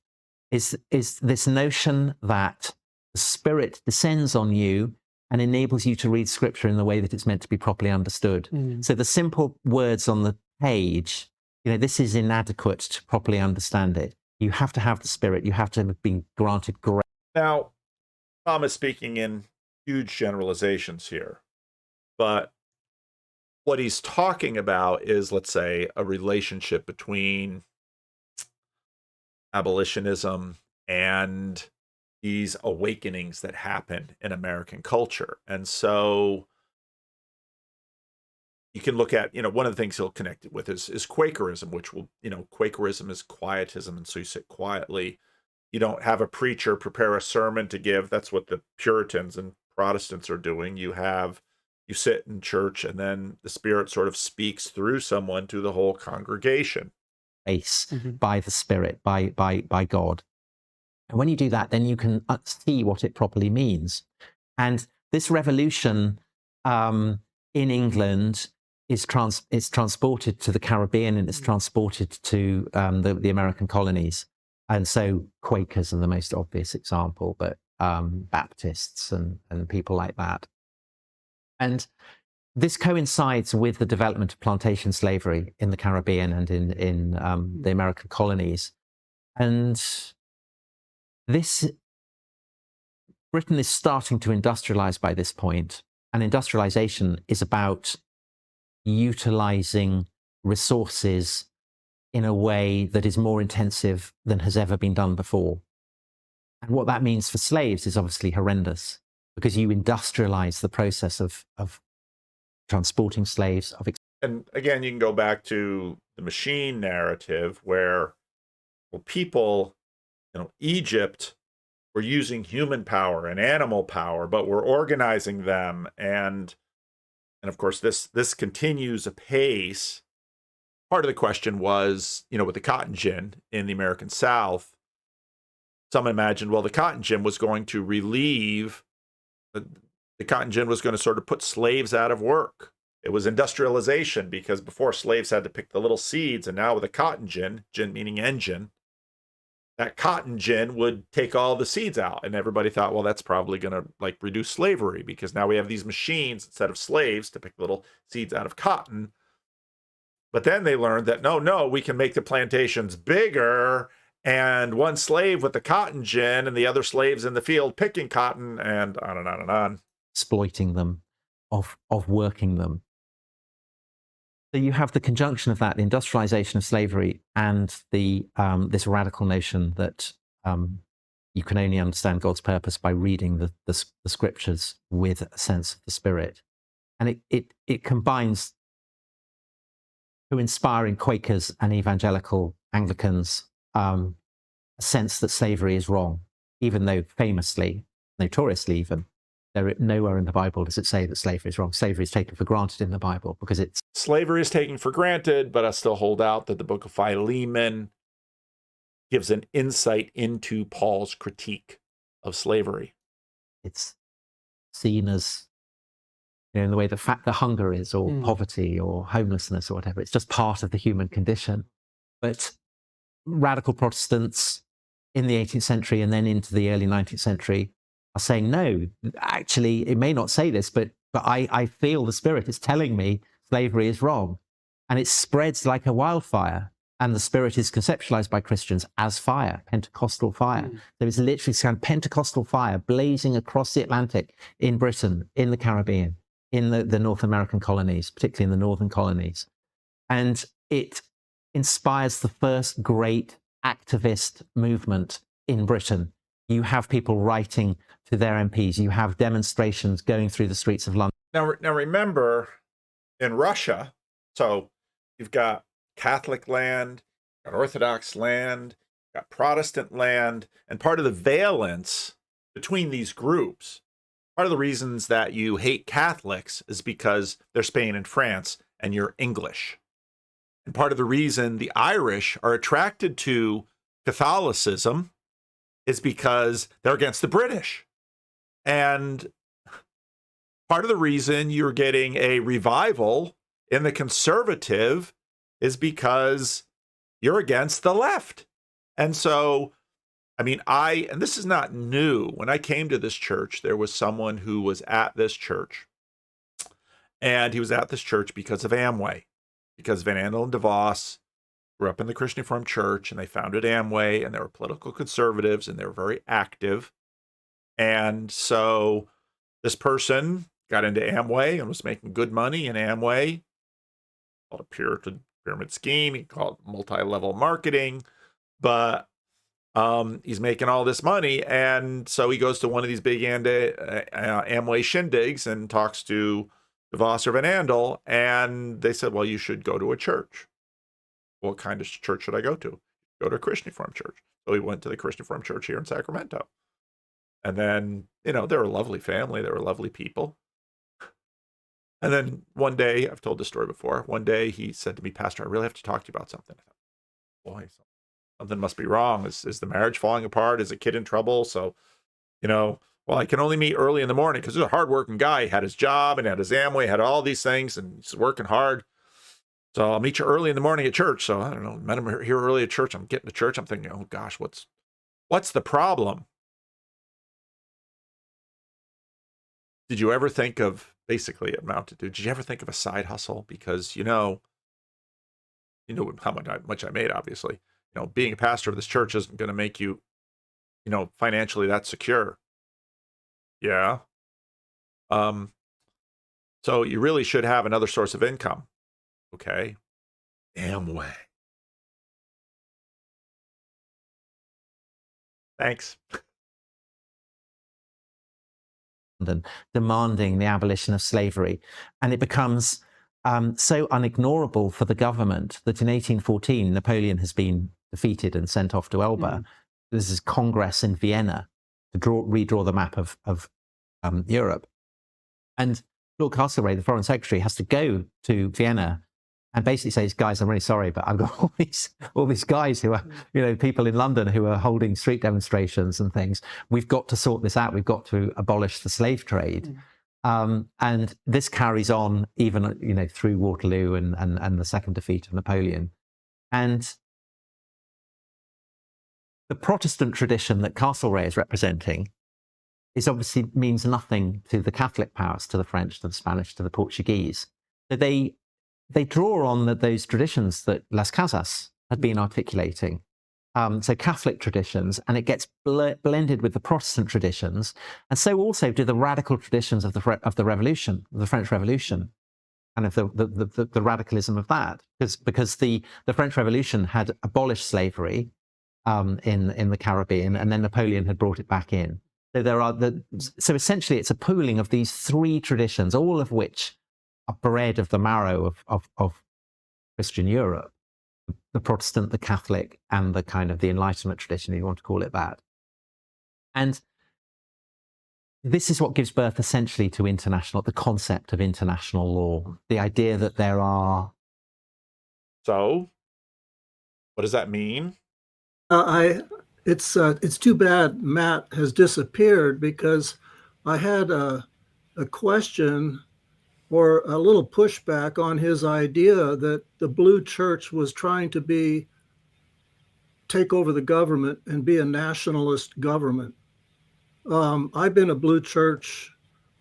[SPEAKER 10] is this notion that the Spirit descends on you and enables you to read Scripture in the way that it's meant to be properly understood. So the simple words on the page, this is inadequate to properly understand it. You have to have the Spirit. You have to have been granted grace.
[SPEAKER 1] Now, Tom is speaking in huge generalizations here, but what he's talking about is, let's say, a relationship between abolitionism and these awakenings that happen in American culture. And so you can look at, one of the things he'll connect it with is Quakerism, which will, Quakerism is quietism. And so you sit quietly. You don't have a preacher prepare a sermon to give. That's what the Puritans and Protestants are doing. You sit in church and then the Spirit sort of speaks through someone to the whole congregation.
[SPEAKER 10] By the Spirit, by God. And when you do that, then you can see what it properly means. And this revolution in England is transported to the Caribbean and it's transported to the American colonies. And so Quakers are the most obvious example, but Baptists and people like that. And this coincides with the development of plantation slavery in the Caribbean and in the American colonies. And Britain is starting to industrialize by this point, and industrialization is about utilizing resources in a way that is more intensive than has ever been done before. And what that means for slaves is obviously horrendous, because you industrialize the process of transporting slaves.
[SPEAKER 1] And again, you can go back to the machine narrative where people, Egypt were using human power and animal power, but we're organizing them. And of course, this continues apace. Part of the question was, with the cotton gin in the American South, some imagined, well, the cotton gin was going to relieve, the cotton gin was going to sort of put slaves out of work. It was industrialization, because before slaves had to pick the little seeds, and now with a cotton gin meaning engine, that cotton gin would take all the seeds out. And everybody thought, well, that's probably going to reduce slavery, because now we have these machines instead of slaves to pick little seeds out of cotton. But then they learned that no, we can make the plantations bigger, and one slave with the cotton gin and the other slaves in the field picking cotton, and on and on and on.
[SPEAKER 10] Exploiting them, of working them. So you have the conjunction of that, the industrialization of slavery, and the this radical notion that you can only understand God's purpose by reading the Scriptures with a sense of the Spirit. And it combines to inspire in Quakers and evangelical Anglicans a sense that slavery is wrong, even though famously, notoriously even, nowhere in the Bible does it say that slavery is wrong. Slavery is taken for granted in the Bible because it's...
[SPEAKER 1] Slavery is taken for granted, but I still hold out that the book of Philemon gives an insight into Paul's critique of slavery.
[SPEAKER 10] It's seen as, in the way the hunger is, or poverty, or homelessness, or whatever. It's just part of the human condition. But radical Protestants in the 18th century and then into the early 19th century are saying, no, actually, it may not say this, but I feel the Spirit is telling me slavery is wrong. And it spreads like a wildfire. And the Spirit is conceptualized by Christians as fire, Pentecostal fire. There is literally some Pentecostal fire blazing across the Atlantic in Britain, in the Caribbean, in the North American colonies, particularly in the northern colonies. And it inspires the first great activist movement in Britain. You have people writing to their MPs. You have demonstrations going through the streets of London.
[SPEAKER 1] Now remember, in Russia, so you've got Catholic land, you've got Orthodox land, you've got Protestant land, and part of the valence between these groups, part of the reasons that you hate Catholics is because they're Spain and France and you're English. And part of the reason the Irish are attracted to Catholicism is because they're against the British. And part of the reason you're getting a revival in the conservative is because you're against the left. And so, I mean, and this is not new. When I came to this church, there was someone who was at this church. And he was at this church because of Amway, because Van Andel and DeVos grew up in the Christian Reformed Church, and they founded Amway, and they were political conservatives, and they were very active. And so this person got into Amway and was making good money in Amway. Called a pyramid scheme. He called it multi-level marketing, but he's making all this money. And so he goes to one of these big Amway shindigs and talks to DeVos or Van Andel, and they said, well, you should go to a church. What kind of church should I go to? Go to a Christian Reformed church. So he went to the Christian Reformed church here in Sacramento. And then, they're a lovely family. They were lovely people. And then one day, I've told this story before, one day he said to me, Pastor, I really have to talk to you about something. I thought, boy, something must be wrong. Is the marriage falling apart? Is a kid in trouble? So, well, I can only meet early in the morning because he's a hardworking guy. He had his job and had his Amway, had all these things, and he's working hard. So I'll meet you early in the morning at church. So I don't know, met him here early at church. I'm getting to church. I'm thinking, oh gosh, what's the problem? Did you ever think of, basically it amounted to, did you ever think of a side hustle? Because, you know how much I made, obviously. Being a pastor of this church isn't going to make you, financially that secure. Yeah. So you really should have another source of income. Okay. Amway. Thanks.
[SPEAKER 10] And demanding the abolition of slavery. And it becomes so unignorable for the government that in 1814, Napoleon has been defeated and sent off to Elba. This is Congress in Vienna to redraw the map of Europe. And Lord Castlereagh, the Foreign Secretary, has to go to Vienna and basically says, guys, I'm really sorry, but I've got all these guys who are, people in London who are holding street demonstrations and things. We've got to sort this out. We've got to abolish the slave trade. And this carries on even, through Waterloo and the second defeat of Napoleon. And the Protestant tradition that Castlereagh is representing is obviously means nothing to the Catholic powers, to the French, to the Spanish, to the Portuguese. So they draw on those traditions that Las Casas had been articulating. So Catholic traditions, and it gets blended with the Protestant traditions. And so also do the radical traditions of the Revolution, the French Revolution, and of the radicalism of that. Because the French Revolution had abolished slavery in the Caribbean, and then Napoleon had brought it back in. So so essentially it's a pooling of these three traditions, all of which are bred of the marrow of Christian Europe, the Protestant, the Catholic, and the kind of the Enlightenment tradition, if you want to call it that. And this is what gives birth essentially to the concept of international law, the idea that there are.
[SPEAKER 1] So, what does that mean?
[SPEAKER 8] It's too bad Matt has disappeared, because I had a question or a little pushback on his idea that the Blue Church was trying to take over the government and be a nationalist government. I've been a Blue Church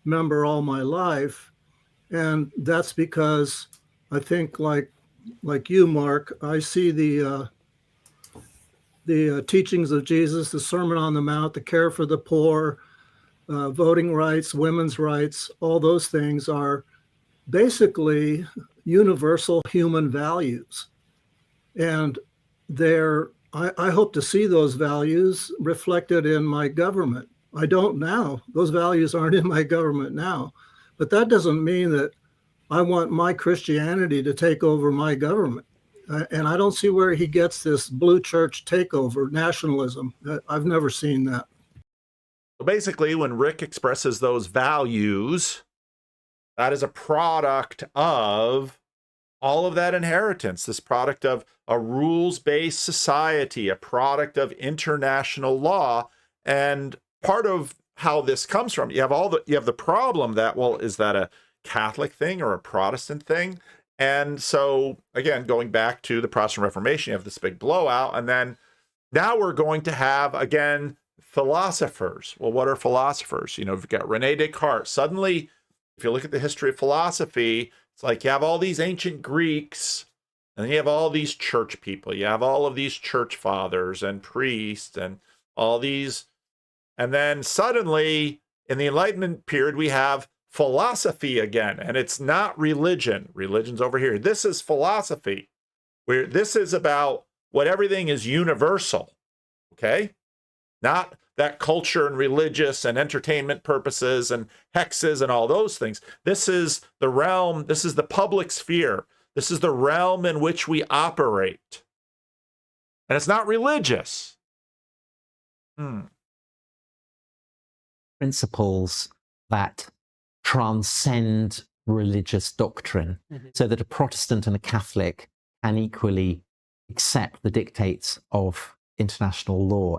[SPEAKER 8] member all my life, and that's because I think, like you, Mark, I see the teachings of Jesus, the Sermon on the Mount, the care for the poor, voting rights, women's rights, all those things are basically universal human values. And I hope to see those values reflected in my government. I don't now. Those values aren't in my government now. But that doesn't mean that I want my Christianity to take over my government. And I don't see where he gets this Blue Church takeover, nationalism. I've never seen that.
[SPEAKER 1] So basically, when Rick expresses those values, that is a product of all of that inheritance, this product of a rules-based society, a product of international law. And part of how this comes from, you have the problem that, well, is that a Catholic thing or a Protestant thing? And so, again, going back to the Protestant Reformation, you have this big blowout. And then now we're going to have, again, philosophers. Well, what are philosophers? We've got Rene Descartes. Suddenly, if you look at the history of philosophy, it's like you have all these ancient Greeks, and then you have all these church people. You have all of these church fathers and priests and all these. And then suddenly, in the Enlightenment period, we have philosophy again, and it's not religion. Religion's over here. This is philosophy, where this is about what everything is universal, okay? Not that culture and religious and entertainment purposes and hexes and all those things. This is the realm, this is the public sphere. This is the realm in which we operate. And it's not religious.
[SPEAKER 10] Principles that transcend religious doctrine, so that a Protestant and a Catholic can equally accept the dictates of international law.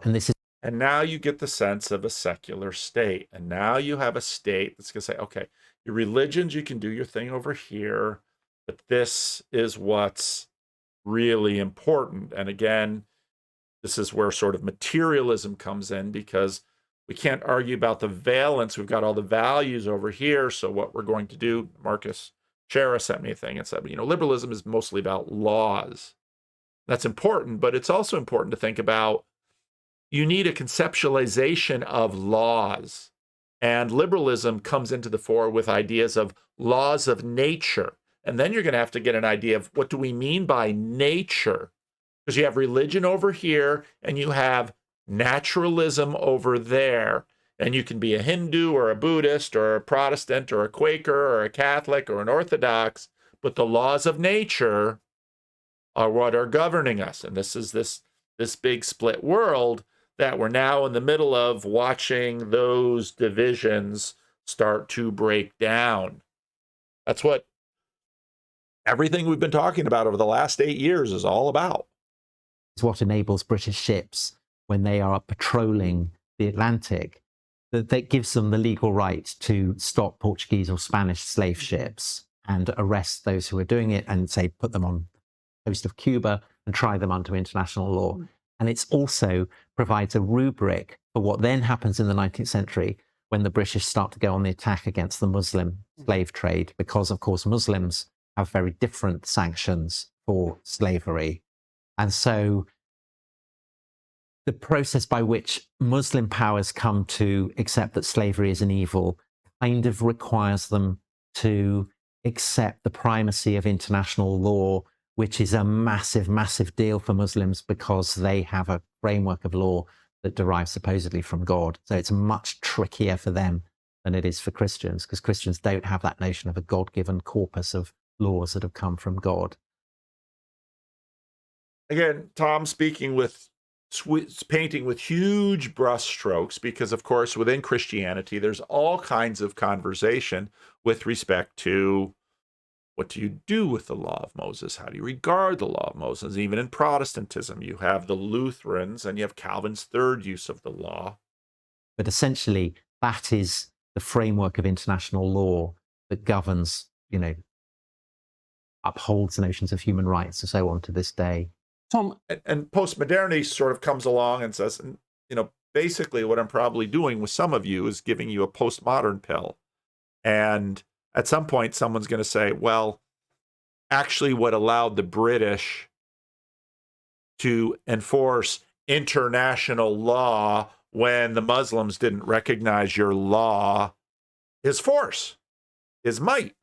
[SPEAKER 1] And now you get the sense of a secular state. And now you have a state that's going to say, okay, your religions, you can do your thing over here, but this is what's really important. And again, this is where sort of materialism comes in, because we can't argue about the valence. We've got all the values over here. So what we're going to do, Marcus Shara sent me a thing and said, liberalism is mostly about laws. That's important, but it's also important to think about, you need a conceptualization of laws. And liberalism comes into the fore with ideas of laws of nature. And then you're going to have to get an idea of what do we mean by nature? Because you have religion over here and you have naturalism over there. And you can be a Hindu or a Buddhist or a Protestant or a Quaker or a Catholic or an Orthodox, but the laws of nature are what are governing us. And this is this big split world that we're now in the middle of, watching those divisions start to break down. That's what everything we've been talking about over the last 8 years is all about.
[SPEAKER 10] It's what enables British ships, when they are patrolling the Atlantic, that gives them the legal right to stop Portuguese or Spanish slave ships and arrest those who are doing it and, say, put them on the coast of Cuba and try them under international law. And it also provides a rubric for what then happens in the 19th century when the British start to go on the attack against the Muslim slave trade, because, of course, Muslims have very different sanctions for slavery. And so the process by which Muslim powers come to accept that slavery is an evil kind of requires them to accept the primacy of international law, which is a massive, massive deal for Muslims because they have a framework of law that derives supposedly from God. So it's much trickier for them than it is for Christians, because Christians don't have that notion of a God-given corpus of laws that have come from God.
[SPEAKER 1] Again, Tom speaking with painting with huge brushstrokes, because of course within Christianity there's all kinds of conversation with respect to what do you do with the law of Moses? How do you regard the law of Moses? Even in Protestantism, you have the Lutherans and you have Calvin's third use of the law.
[SPEAKER 10] But essentially, that is the framework of international law that governs, upholds the notions of human rights and so on to this day.
[SPEAKER 1] Tom, and postmodernity sort of comes along and says, basically what I'm probably doing with some of you is giving you a postmodern pill. And at some point, someone's going to say, well, actually, what allowed the British to enforce international law when the Muslims didn't recognize your law is force, is might.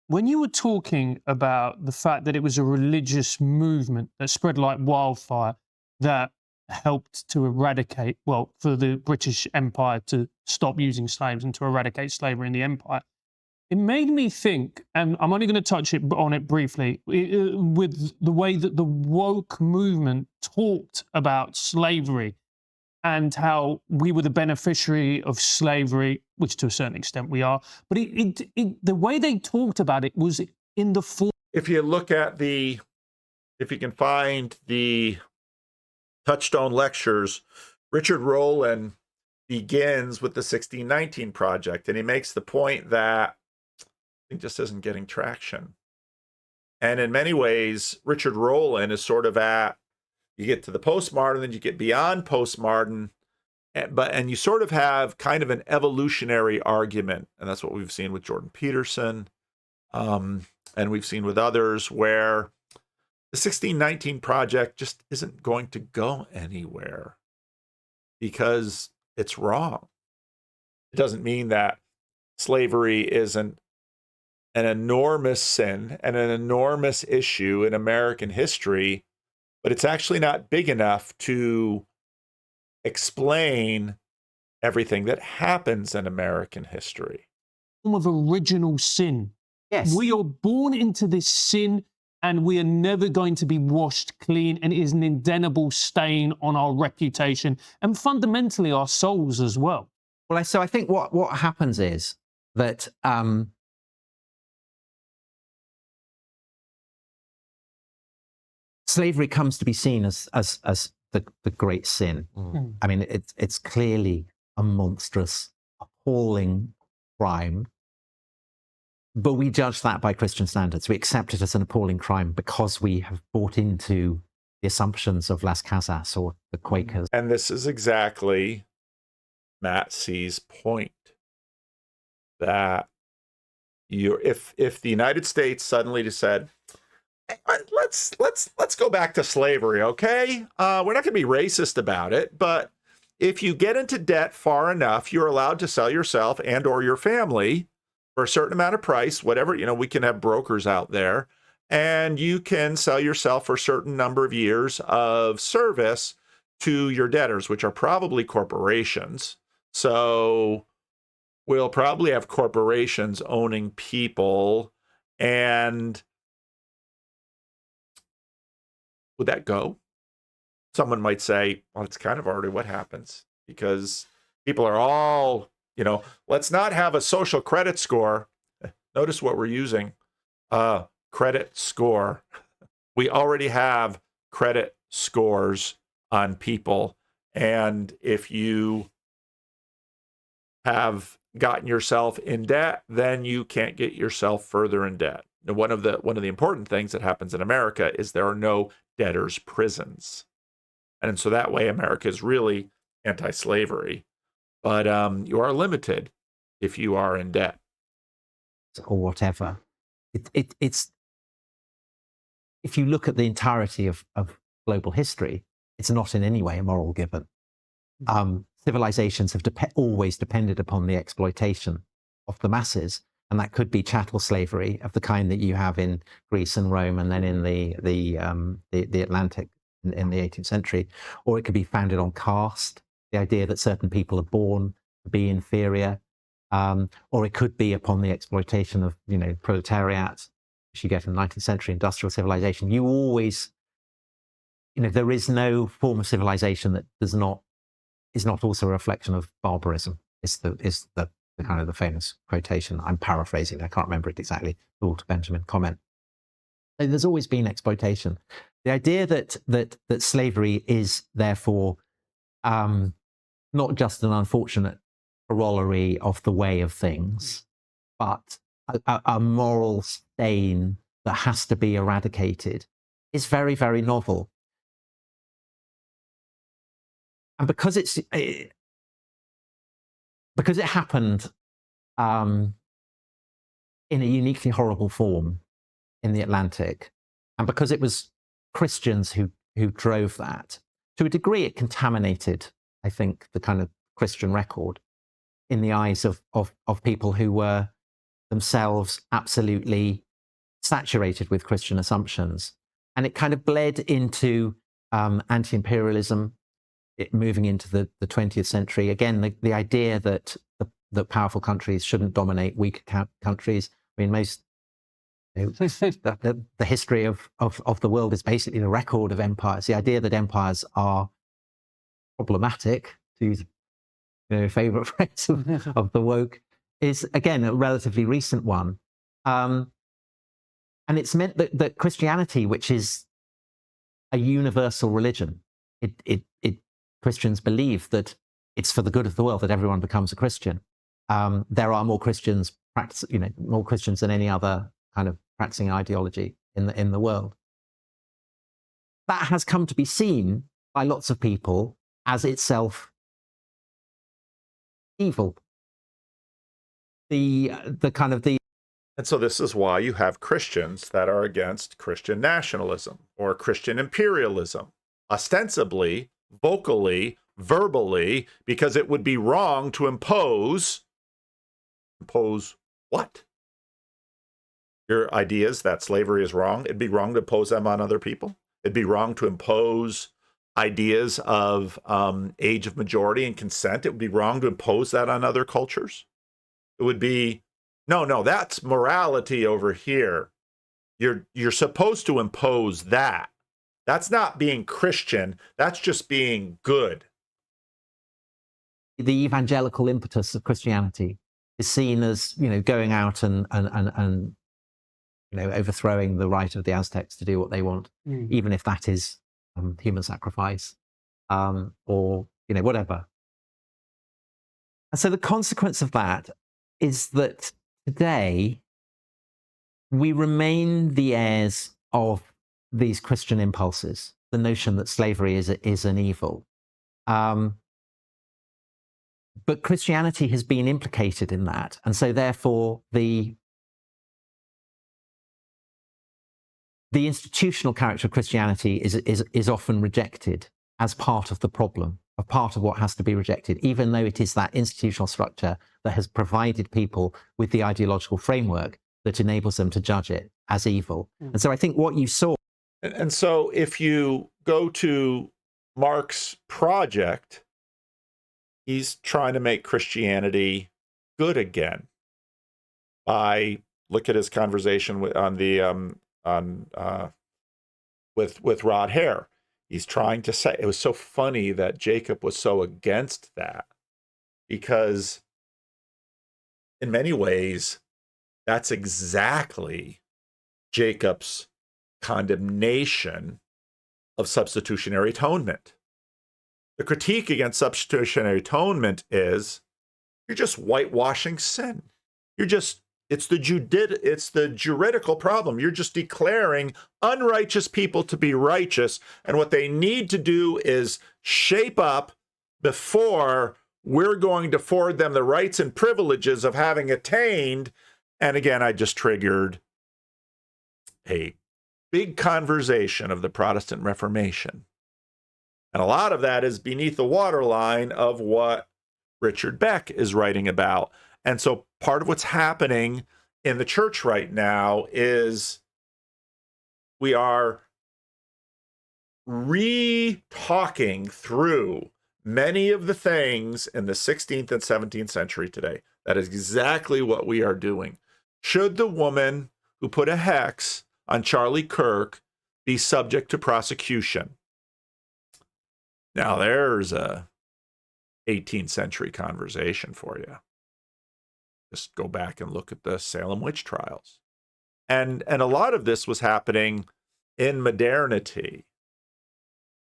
[SPEAKER 12] When you were talking about the fact that it was a religious movement that spread like wildfire that helped to eradicate, well, for the British Empire to stop using slaves and to eradicate slavery in the empire, it made me think, and I'm only going to touch on it briefly, with the way that the woke movement talked about slavery and how we were the beneficiary of slavery, which to a certain extent we are. But the way they talked about it was in the form.
[SPEAKER 1] If you look at if you can find the Touchstone lectures, Richard Rowland begins with the 1619 Project, and he makes the point that it just isn't getting traction. And in many ways, Richard Rowland is sort of you get to the postmodern, then you get beyond postmodern, and you sort of have kind of an evolutionary argument. And that's what we've seen with Jordan Peterson, and we've seen with others, where the 1619 Project just isn't going to go anywhere because it's wrong. It doesn't mean that slavery isn't an enormous sin and an enormous issue in American history, but it's actually not big enough to explain everything that happens in American history.
[SPEAKER 12] Of original sin.
[SPEAKER 10] Yes.
[SPEAKER 12] We are born into this sin, and we are never going to be washed clean, and it is an indelible stain on our reputation and fundamentally our souls as well.
[SPEAKER 10] Well, so I think what happens is that slavery comes to be seen as the great sin.
[SPEAKER 12] Mm.
[SPEAKER 10] I mean, it's clearly a monstrous, appalling crime. But we judge that by Christian standards. We accept it as an appalling crime because we have bought into the assumptions of Las Casas or the Quakers.
[SPEAKER 1] And this is exactly Matt C's point, that if the United States suddenly just said, hey, let's go back to slavery, okay? We're not going to be racist about it, but if you get into debt far enough, you're allowed to sell yourself and or your family for a certain amount of price, whatever, we can have brokers out there, and you can sell yourself for a certain number of years of service to your debtors, which are probably corporations. So we'll probably have corporations owning people. And would that go? Someone might say, well, it's kind of already what happens, because people are all, let's not have a social credit score. Notice what we're using, credit score. We already have credit scores on people. And if you have gotten yourself in debt, then you can't get yourself further in debt. Now, one of the important things that happens in America is there are no debtors' prisons. And so that way America is really anti-slavery. But you are limited if you are in debt.
[SPEAKER 10] Or whatever. It's if you look at the entirety of global history, it's not in any way a moral given. Civilizations have always depended upon the exploitation of the masses, and that could be chattel slavery of the kind that you have in Greece and Rome, and then in the Atlantic in the 18th century, or it could be founded on caste, the idea that certain people are born to be inferior, or it could be upon the exploitation of proletariat, which you get in the 19th century industrial civilization. You always, there is no form of civilization that is not also a reflection of barbarism. Is the kind of the famous quotation. I'm paraphrasing. I can't remember it exactly. The Walter Benjamin comment. So there's always been exploitation. The idea that slavery is therefore not just an unfortunate corollary of the way of things, but a moral stain that has to be eradicated is very, very novel. And because it happened in a uniquely horrible form in the Atlantic, and because it was Christians who drove that, to a degree it contaminated, I think, the kind of Christian record in the eyes of people who were themselves absolutely saturated with Christian assumptions. And it kind of bled into anti-imperialism, it moving into the 20th century. Again, the idea that the powerful countries shouldn't dominate weaker countries. I mean, most the history of the world is basically the record of empires. The idea that empires are problematic, to use a favorite phrase of the woke, is again a relatively recent one. And it's meant that Christianity, which is a universal religion, Christians believe that it's for the good of the world that everyone becomes a Christian. There are more Christians more Christians than any other kind of practicing ideology in the world. That has come to be seen by lots of people as itself evil.
[SPEAKER 1] And so this is why you have Christians that are against Christian nationalism or Christian imperialism, ostensibly, vocally, verbally, because it would be wrong to impose what? Your ideas that slavery is wrong. It'd be wrong to impose them on other people. It'd be wrong to impose ideas of age of majority and consent. It would be wrong to impose that on other cultures. It would be, no, that's morality over here. You're supposed to impose that. That's not being Christian. That's just being good.
[SPEAKER 10] The evangelical impetus of Christianity is seen as, going out and overthrowing the right of the Aztecs to do what they want, even if that is human sacrifice or whatever. And so the consequence of that is that today we remain the heirs of these Christian impulses, the notion that slavery is an evil. But Christianity has been implicated in that. And so therefore the institutional character of Christianity is often rejected as part of the problem, a part of what has to be rejected, even though it is that institutional structure that has provided people with the ideological framework that enables them to judge it as evil. And so I think what you saw...
[SPEAKER 1] And so if you go to Mark's project, he's trying to make Christianity good again by, look at his conversation with Rod Hare. He's trying to say, it was so funny that Jacob was so against that, because in many ways, that's exactly Jacob's condemnation of substitutionary atonement. The critique against substitutionary atonement is you're just whitewashing sin. It's the juridical problem. You're just declaring unrighteous people to be righteous, and what they need to do is shape up before we're going to afford them the rights and privileges of having attained. And again, I just triggered a big conversation of the Protestant Reformation. And a lot of that is beneath the waterline of what Richard Beck is writing about. And so part of what's happening in the church right now is we are re-talking through many of the things in the 16th and 17th century today. That is exactly what we are doing. Should the woman who put a hex on Charlie Kirk be subject to prosecution? Now, there's a 18th century conversation for you. Just go back and look at the Salem witch trials. And a lot of this was happening in modernity.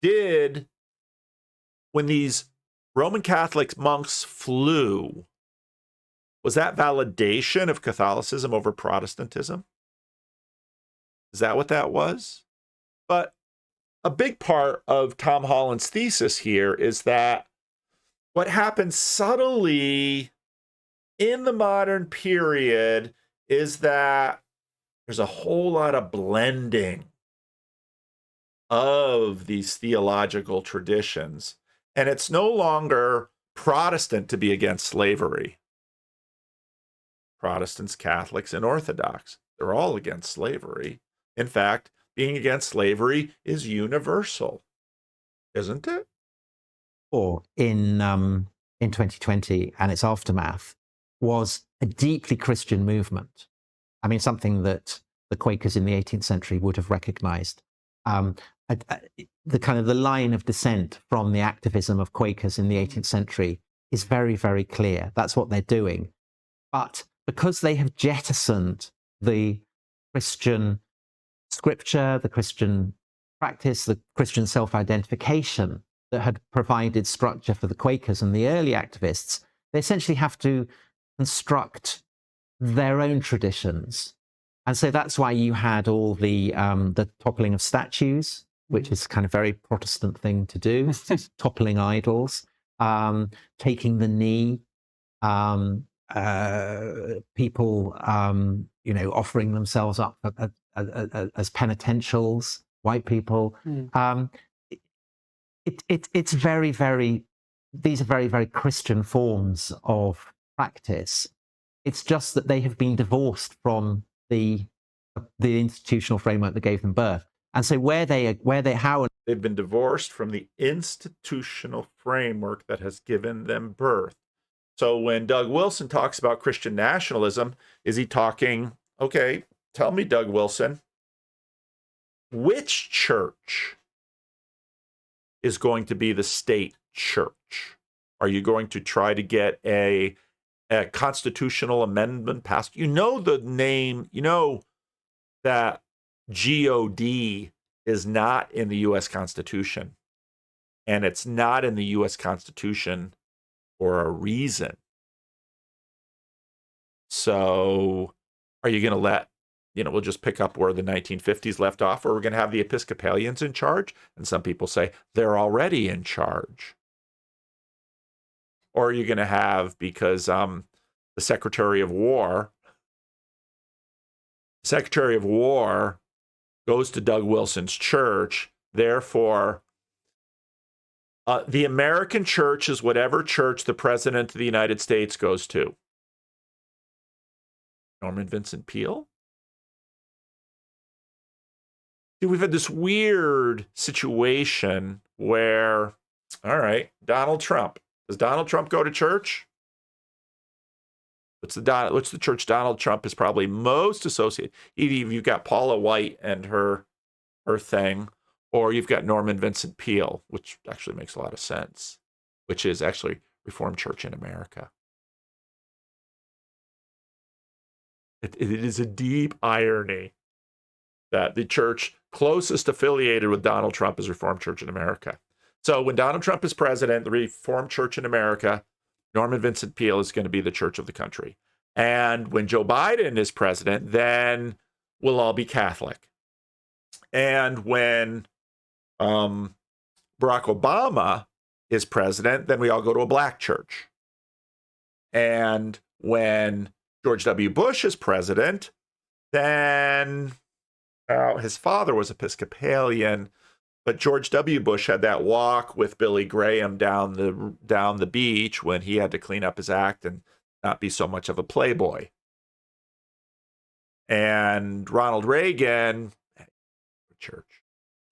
[SPEAKER 1] When these Roman Catholic monks flew, was that validation of Catholicism over Protestantism? Is that what that was? But a big part of Tom Holland's thesis here is that what happens subtly in the modern period is that there's a whole lot of blending of these theological traditions. And it's no longer Protestant to be against slavery. Protestants, Catholics, and Orthodox, they're all against slavery. In fact, being against slavery is universal, isn't it?
[SPEAKER 10] Or in 2020 and its aftermath was a deeply Christian movement. I mean, something that the Quakers in the 18th century would have recognized. The kind of the line of descent from the activism of Quakers in the 18th century is very, very clear. That's what they're doing. But because they have jettisoned the Christian scripture, the Christian practice, the Christian self-identification that had provided structure for the Quakers and the early activists, they essentially have to construct their own traditions. And so that's why you had all the toppling of statues, which is kind of very Protestant thing to do, toppling idols, taking the knee, people, offering themselves up as penitentials, white people. It's very, very, these are very, very Christian forms of practice. It's just that they have been divorced from the institutional framework that gave them birth. And so how
[SPEAKER 1] they've been divorced from the institutional framework that has given them birth. So when Doug Wilson talks about Christian nationalism, is he talking, okay, tell me, Doug Wilson, which church is going to be the state church? Are you going to try to get a constitutional amendment passed? You know the name, you know that God is not in the U.S. Constitution. And it's not in the U.S. Constitution for a reason. So are you going to let, we'll just pick up where the 1950s left off, or we're going to have the Episcopalians in charge? And some people say they're already in charge. Or are you going to have, because the Secretary of War goes to Doug Wilson's church, therefore the American church is whatever church the President of the United States goes to. Norman Vincent Peale? See, we've had this weird situation where, all right, Donald Trump. Does Donald Trump go to church? What's the church Donald Trump is probably most associated? Either you've got Paula White and her thing, or you've got Norman Vincent Peale, which actually makes a lot of sense, which is actually Reformed Church in America. It is a deep irony that the church closest affiliated with Donald Trump is Reformed Church in America. So when Donald Trump is president, the Reformed Church in America, Norman Vincent Peale is going to be the church of the country. And when Joe Biden is president, then we'll all be Catholic. And when Barack Obama is president, then we all go to a black church. And when George W. Bush is president, then his father was Episcopalian, but George W. Bush had that walk with Billy Graham down the beach when he had to clean up his act and not be so much of a playboy. And Ronald Reagan, church.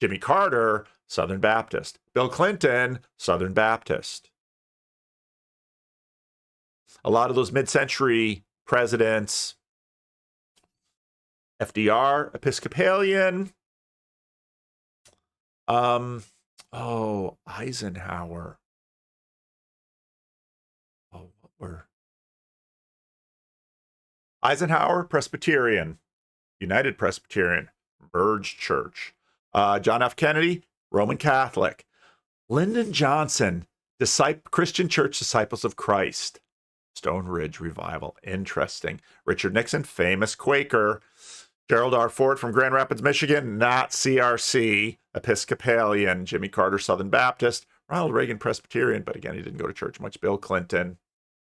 [SPEAKER 1] Jimmy Carter, Southern Baptist. Bill Clinton, Southern Baptist. A lot of those mid-century presidents, FDR, Episcopalian. Eisenhower. Eisenhower, Presbyterian, United Presbyterian, Merged Church. John F. Kennedy, Roman Catholic. Lyndon Johnson, Christian Church Disciples of Christ. Stone Ridge Revival, interesting. Richard Nixon, famous Quaker. Gerald R. Ford from Grand Rapids, Michigan, not CRC, Episcopalian. Jimmy Carter, Southern Baptist. Ronald Reagan, Presbyterian, but again, he didn't go to church much. Bill Clinton,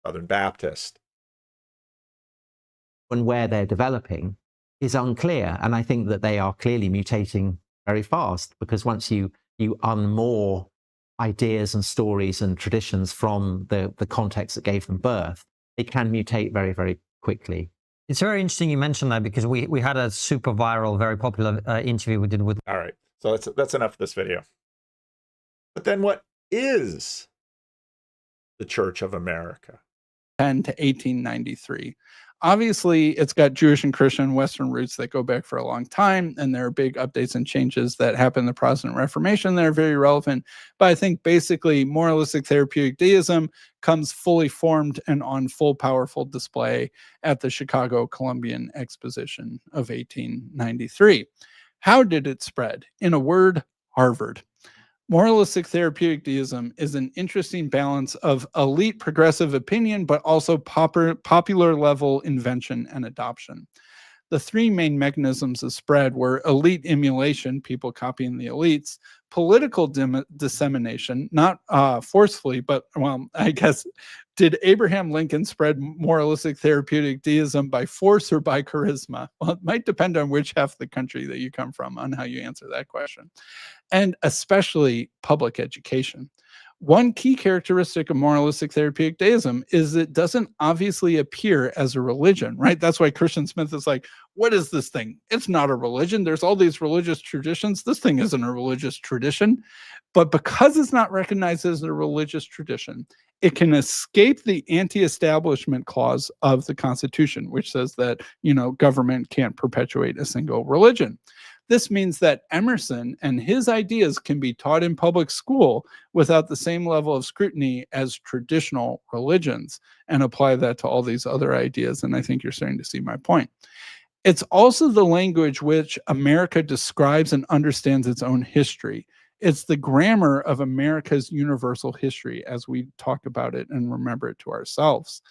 [SPEAKER 1] Southern Baptist.
[SPEAKER 10] And where they're developing is unclear. And I think that they are clearly mutating very fast, because once you unmoor ideas and stories and traditions from the context that gave them birth, they can mutate very, very quickly.
[SPEAKER 9] It's very interesting you mentioned that, because we had a super viral, very popular interview we did with.
[SPEAKER 1] All right, so that's enough of this video. But then what is the Church of America?
[SPEAKER 13] 10 to 1893. Obviously, it's got Jewish and Christian Western roots that go back for a long time, and there are big updates and changes that happened in the Protestant Reformation that are very relevant. But I think basically moralistic therapeutic deism comes fully formed and on full powerful display at the Chicago Columbian Exposition of 1893. How did it spread? In a word, Harvard. Moralistic therapeutic deism is an interesting balance of elite progressive opinion, but also popular level invention and adoption. The three main mechanisms of spread were elite emulation, people copying the elites, political dissemination, not forcefully, but, well, I guess, did Abraham Lincoln spread moralistic therapeutic deism by force or by charisma? Well, it might depend on which half of the country that you come from on how you answer that question. And especially public education. One key characteristic of moralistic therapeutic deism is it doesn't obviously appear as a religion, right? That's why Christian Smith is like, what is this thing? It's not a religion. There's all these religious traditions. This thing isn't a religious tradition. But because it's not recognized as a religious tradition, it can escape the anti-establishment clause of the Constitution, which says that, government can't perpetuate a single religion. This means that Emerson and his ideas can be taught in public school without the same level of scrutiny as traditional religions, and apply that to all these other ideas. And I think you're starting to see my point. It's also the language which America describes and understands its own history. It's the grammar of America's universal history as we talk about it and remember it to ourselves.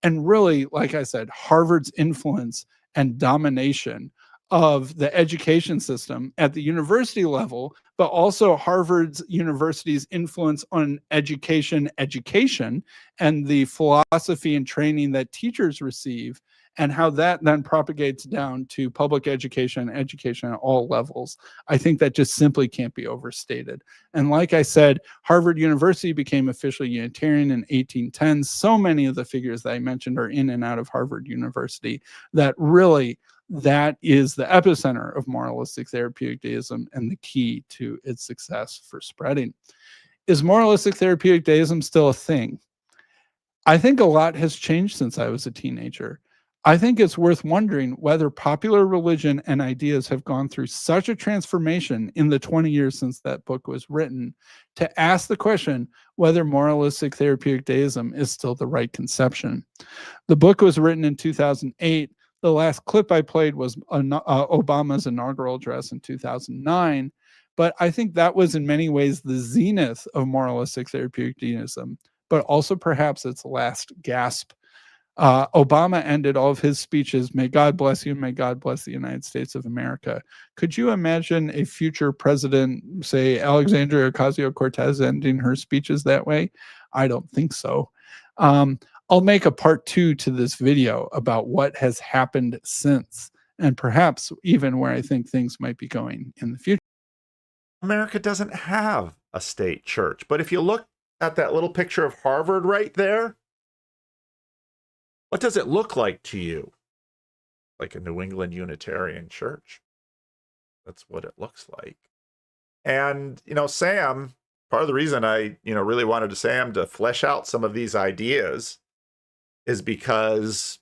[SPEAKER 13] And really, like I said, Harvard's influence and domination of the education system at the university level, but also Harvard's university's influence on education and the philosophy and training that teachers receive, and how that then propagates down to public education at all levels. I think that just simply can't be overstated. And like I said, Harvard University became officially Unitarian in 1810. So many of the figures that I mentioned are in and out of Harvard University that really, that is the epicenter of moralistic therapeutic deism and the key to its success for spreading. Is moralistic therapeutic deism still a thing? I think a lot has changed since I was a teenager. I think it's worth wondering whether popular religion and ideas have gone through such a transformation in the 20 years since that book was written to ask the question whether moralistic therapeutic deism is still the right conception. The book was written in 2008. The last clip I played was Obama's inaugural address in 2009, but I think that was in many ways the zenith of moralistic therapeutic deism, but also perhaps its last gasp. Obama ended all of his speeches, "May God bless you, may God bless the United States of America." Could you imagine a future president, say Alexandria Ocasio-Cortez, ending her speeches that way? I don't think so. I'll make a part 2 to this video about what has happened since, and perhaps even where I think things might be going in the future.
[SPEAKER 1] America doesn't have a state church, but if you look at that little picture of Harvard right there, what does it look like to you? Like a New England Unitarian church. That's what it looks like. And, Sam, part of the reason I, really wanted Sam to flesh out some of these ideas is because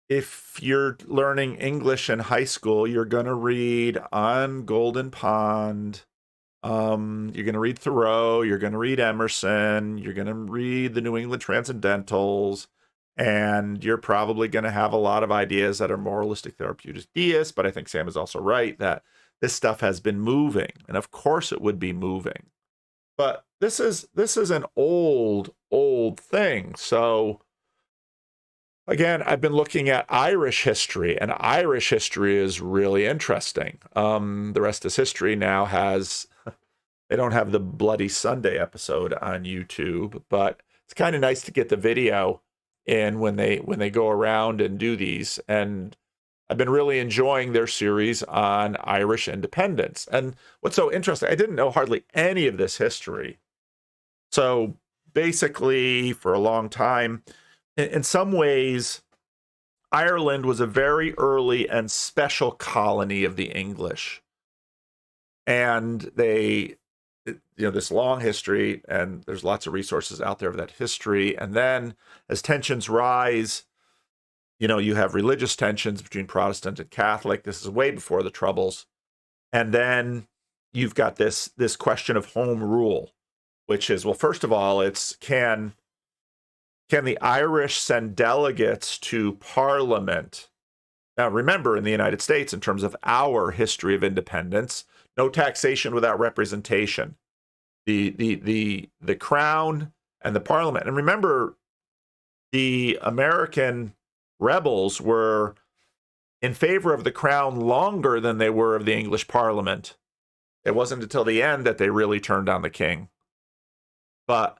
[SPEAKER 1] if you're learning English in high school, you're going to read On Golden Pond. You're going to read Thoreau. You're going to read Emerson. You're going to read the New England Transcendentals. And you're probably going to have a lot of ideas that are moralistic therapeutic deists. But I think Sam is also right that this stuff has been moving. And of course it would be moving. But this is an old thing. So Again, I've been looking at Irish history, and Irish history is really interesting. The Rest is History now they don't have the Bloody Sunday episode on YouTube, but it's kind of nice to get the video in when they go around and do these. And I've been really enjoying their series on Irish independence. And what's so interesting, I didn't know hardly any of this history. So basically, for a long time, in some ways, Ireland was a very early and special colony of the English. And they, this long history, and there's lots of resources out there of that history. And then as tensions rise, you have religious tensions between Protestant and Catholic. This is way before the Troubles. And then you've got this question of home rule, which is, well, first of all, it's can the Irish send delegates to Parliament? Now, remember, in the United States, in terms of our history of independence, no taxation without representation. The Crown and the Parliament. And remember, the American rebels were in favor of the Crown longer than they were of the English Parliament. It wasn't until the end that they really turned on the king. But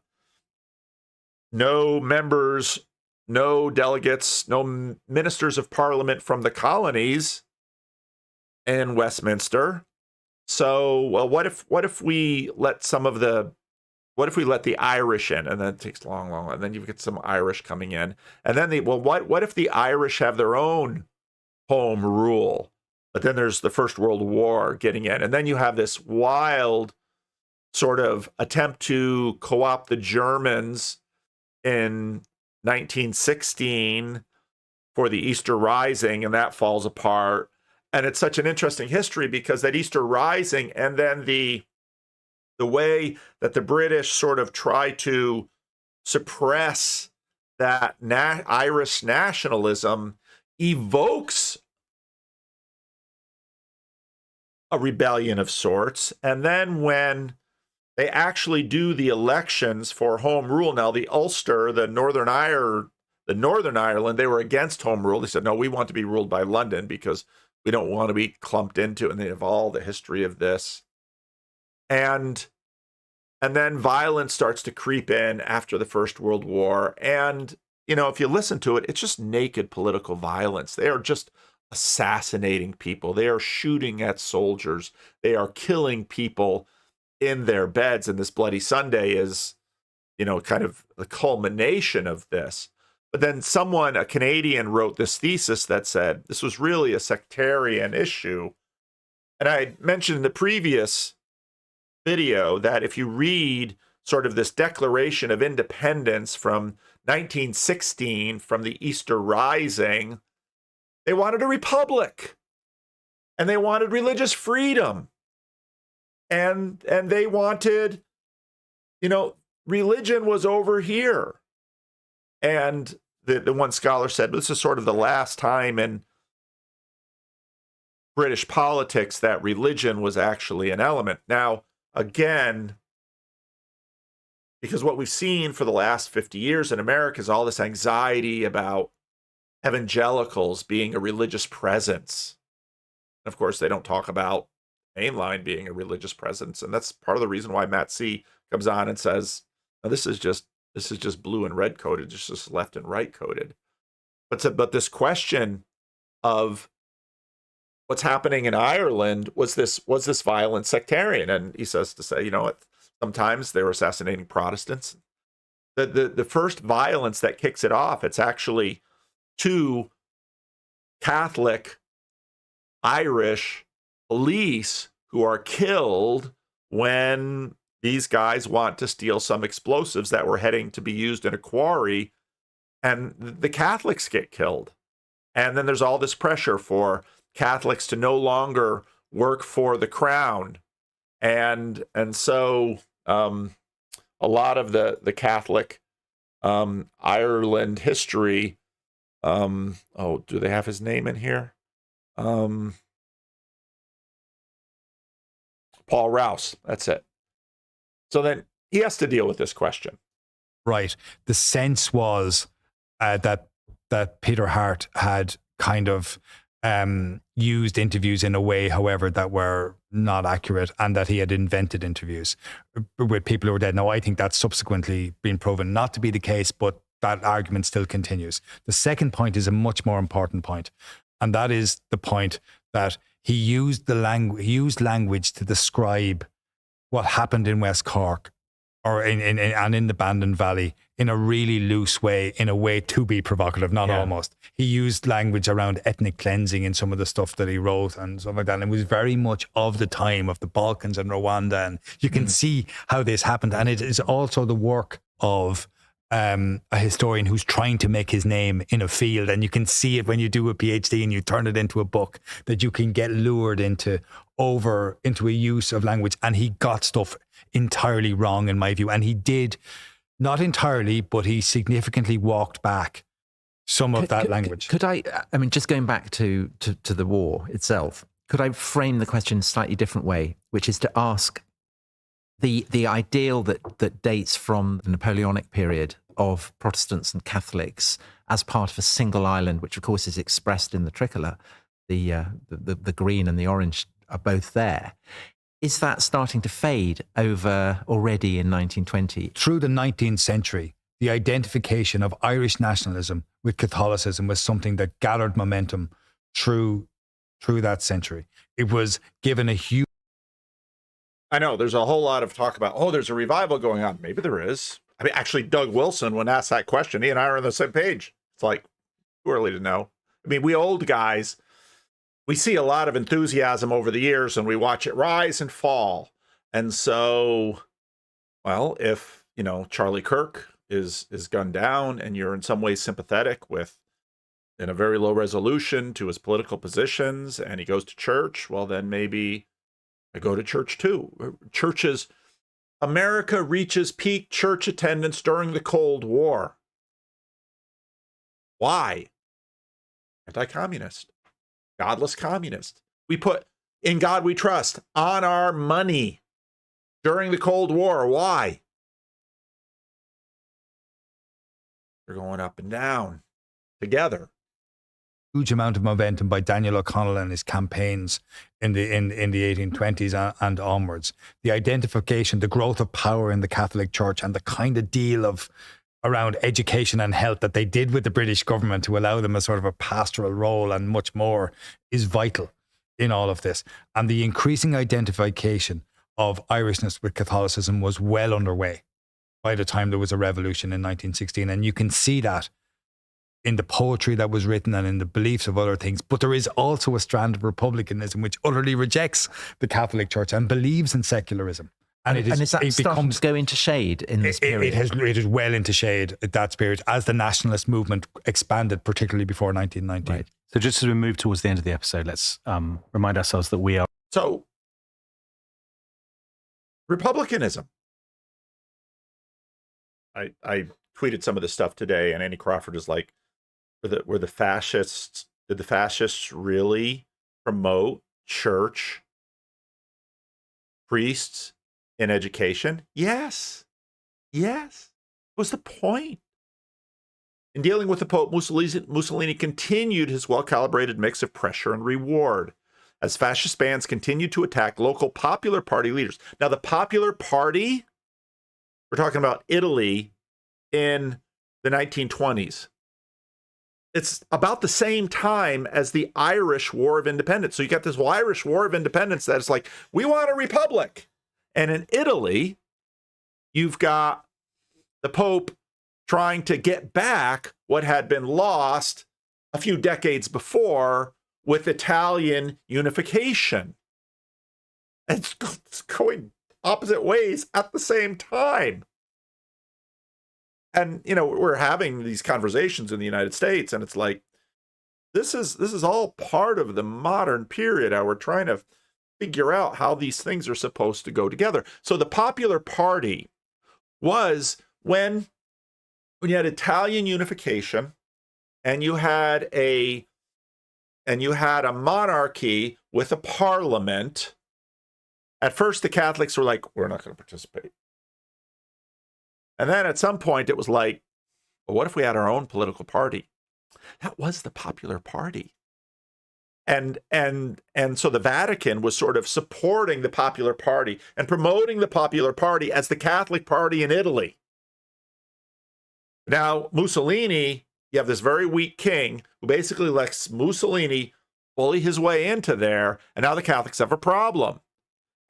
[SPEAKER 1] no members, no delegates, no ministers of Parliament from the colonies in Westminster. So, well, what if we let the Irish in, and then it takes long, and then you get some Irish coming in, and then what if the Irish have their own home rule? But then there's the First World War getting in, and then you have this wild sort of attempt to co-opt the Germans in 1916 for the Easter Rising, and that falls apart. And it's such an interesting history because that Easter Rising and then the way that the British sort of try to suppress that Irish nationalism evokes a rebellion of sorts. And then when they actually do the elections for home rule, now the Ulster, the Northern Ireland, they were against home rule. They said, no, we want to be ruled by London because we don't want to be clumped into, and they have all the history of this. And then violence starts to creep in after the First World War. And, if you listen to it, it's just naked political violence. They are just assassinating people. They are shooting at soldiers. They are killing people in their beds. And this Bloody Sunday is, kind of the culmination of this. But then a Canadian, wrote this thesis that said this was really a sectarian issue. And I mentioned in the previous video that if you read sort of this Declaration of Independence from 1916, from the Easter Rising, they wanted a republic, and they wanted religious freedom, and they wanted, religion was over here. And the one scholar said, this is sort of the last time in British politics that religion was actually an element. Now, again, because what we've seen for the last 50 years in America is all this anxiety about evangelicals being a religious presence. And of course, they don't talk about mainline being a religious presence. And that's part of the reason why Matt C. comes on and says, no, this is just blue and red coded, just left and right coded. But this question of what's happening in Ireland, was this violent sectarian? And he says to say, sometimes they were assassinating Protestants. The first violence that kicks it off, it's actually two Catholic Irish police who are killed when these guys want to steal some explosives that were heading to be used in a quarry, and the Catholics get killed. And then there's all this pressure for Catholics to no longer work for the crown. And so a lot of the Catholic Ireland history, do they have his name in here? Paul Rouse, that's it. So then he has to deal with this question.
[SPEAKER 14] Right. The sense was that that Peter Hart had kind of used interviews in a way, however, that were not accurate, and that he had invented interviews with people who were dead. Now, I think that's subsequently been proven not to be the case, but that argument still continues. The second point is a much more important point, and that is the point that he used language to describe what happened in West Cork or in the Bandon Valley in a really loose way, in a way to be provocative, not almost. He used language around ethnic cleansing in some of the stuff that he wrote and stuff like that. And it was very much of the time of the Balkans and Rwanda. And you can see how this happened. And it is also the work of a historian who's trying to make his name in a field. And you can see it when you do a PhD and you turn it into a book, that you can get lured into a use of language. And he got stuff entirely wrong, in my view. And he did, not entirely, but he significantly walked back some of that language.
[SPEAKER 10] Could I mean, just going back to the war itself, could I frame the question in a slightly different way, which is to ask the ideal that dates from the Napoleonic period of Protestants and Catholics as part of a single island, which of course is expressed in the tricolour, the green and the orange are both there. Is that starting to fade over already in 1920?
[SPEAKER 14] Through the 19th century, the identification of Irish nationalism with Catholicism was something that gathered momentum through that century. It was given a huge...
[SPEAKER 1] I know there's a whole lot of talk about, there's a revival going on. Maybe there is. I mean, actually, Doug Wilson, when asked that question, he and I are on the same page. It's like, too early to know. I mean, we old guys, we see a lot of enthusiasm over the years and we watch it rise and fall. And so, well, if, Charlie Kirk is gunned down and you're in some ways sympathetic with, in a very low resolution, to his political positions, and he goes to church, well, then maybe I go to church too. Churches, America reaches peak church attendance during the Cold War. Why? Anti-communist. Godless communist. We put "In God We Trust" on our money during the Cold War. Why? They're going up and down together.
[SPEAKER 14] Huge amount of momentum by Daniel O'Connell and his campaigns in the 1820s and onwards. The identification, the growth of power in the Catholic Church, and the kind of deal around education and health that they did with the British government to allow them a sort of a pastoral role and much more is vital in all of this. And the increasing identification of Irishness with Catholicism was well underway by the time there was a revolution in 1916. And you can see that in the poetry that was written and in the beliefs of other things. But there is also a strand of republicanism which utterly rejects the Catholic Church and believes in secularism. And
[SPEAKER 10] is that starting to go into shade in this period?
[SPEAKER 14] It is well into shade at that period as the nationalist movement expanded, particularly before 1919.
[SPEAKER 15] Right. So just as we move towards the end of the episode, let's remind ourselves that we are...
[SPEAKER 1] So, republicanism. I tweeted some of this stuff today, and Andy Crawford is like, were the fascists, did the fascists really promote church, priests, in education? Yes. Yes. What's the point? In dealing with the Pope, Mussolini continued his well-calibrated mix of pressure and reward as fascist bands continued to attack local Popular Party leaders. Now, the Popular Party, we're talking about Italy in the 1920s. It's about the same time as the Irish War of Independence. So you got this Irish War of Independence that's like, we want a republic. And in Italy, you've got the Pope trying to get back what had been lost a few decades before with Italian unification. It's going opposite ways at the same time. And, we're having these conversations in the United States, and it's like, this is all part of the modern period. How we're trying to figure out how these things are supposed to go together. So the Popular Party was when you had Italian unification and you had a monarchy with a parliament. At first, the Catholics were like, we're not going to participate. And then at some point it was like, well, what if we had our own political party? That was the popular party. And so the Vatican was sort of supporting the popular party and promoting the popular party as the Catholic party in Italy. Now, Mussolini, you have this very weak king who basically lets Mussolini bully his way into there, and now the Catholics have a problem.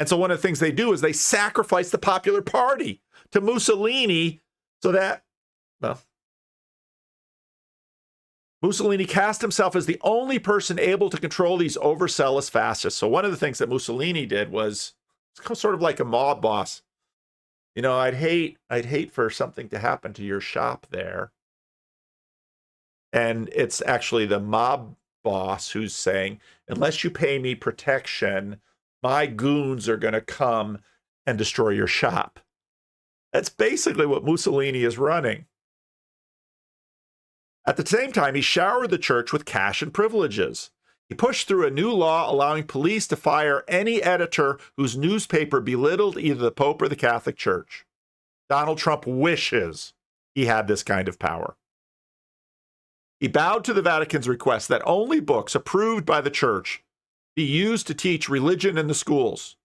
[SPEAKER 1] And so one of the things they do is they sacrifice the popular party to Mussolini so that, well, Mussolini cast himself as the only person able to control these overzealous fascists. So one of the things that Mussolini did was sort of like a mob boss. You know, I'd hate for something to happen to your shop there. And it's actually the mob boss who's saying, unless you pay me protection, my goons are going to come and destroy your shop. That's basically what Mussolini is running. At the same time, he showered the church with cash and privileges. He pushed through a new law allowing police to fire any editor whose newspaper belittled either the Pope or the Catholic Church. Donald Trump wishes he had this kind of power. He bowed to the Vatican's request that only books approved by the Church be used to teach religion in the schools.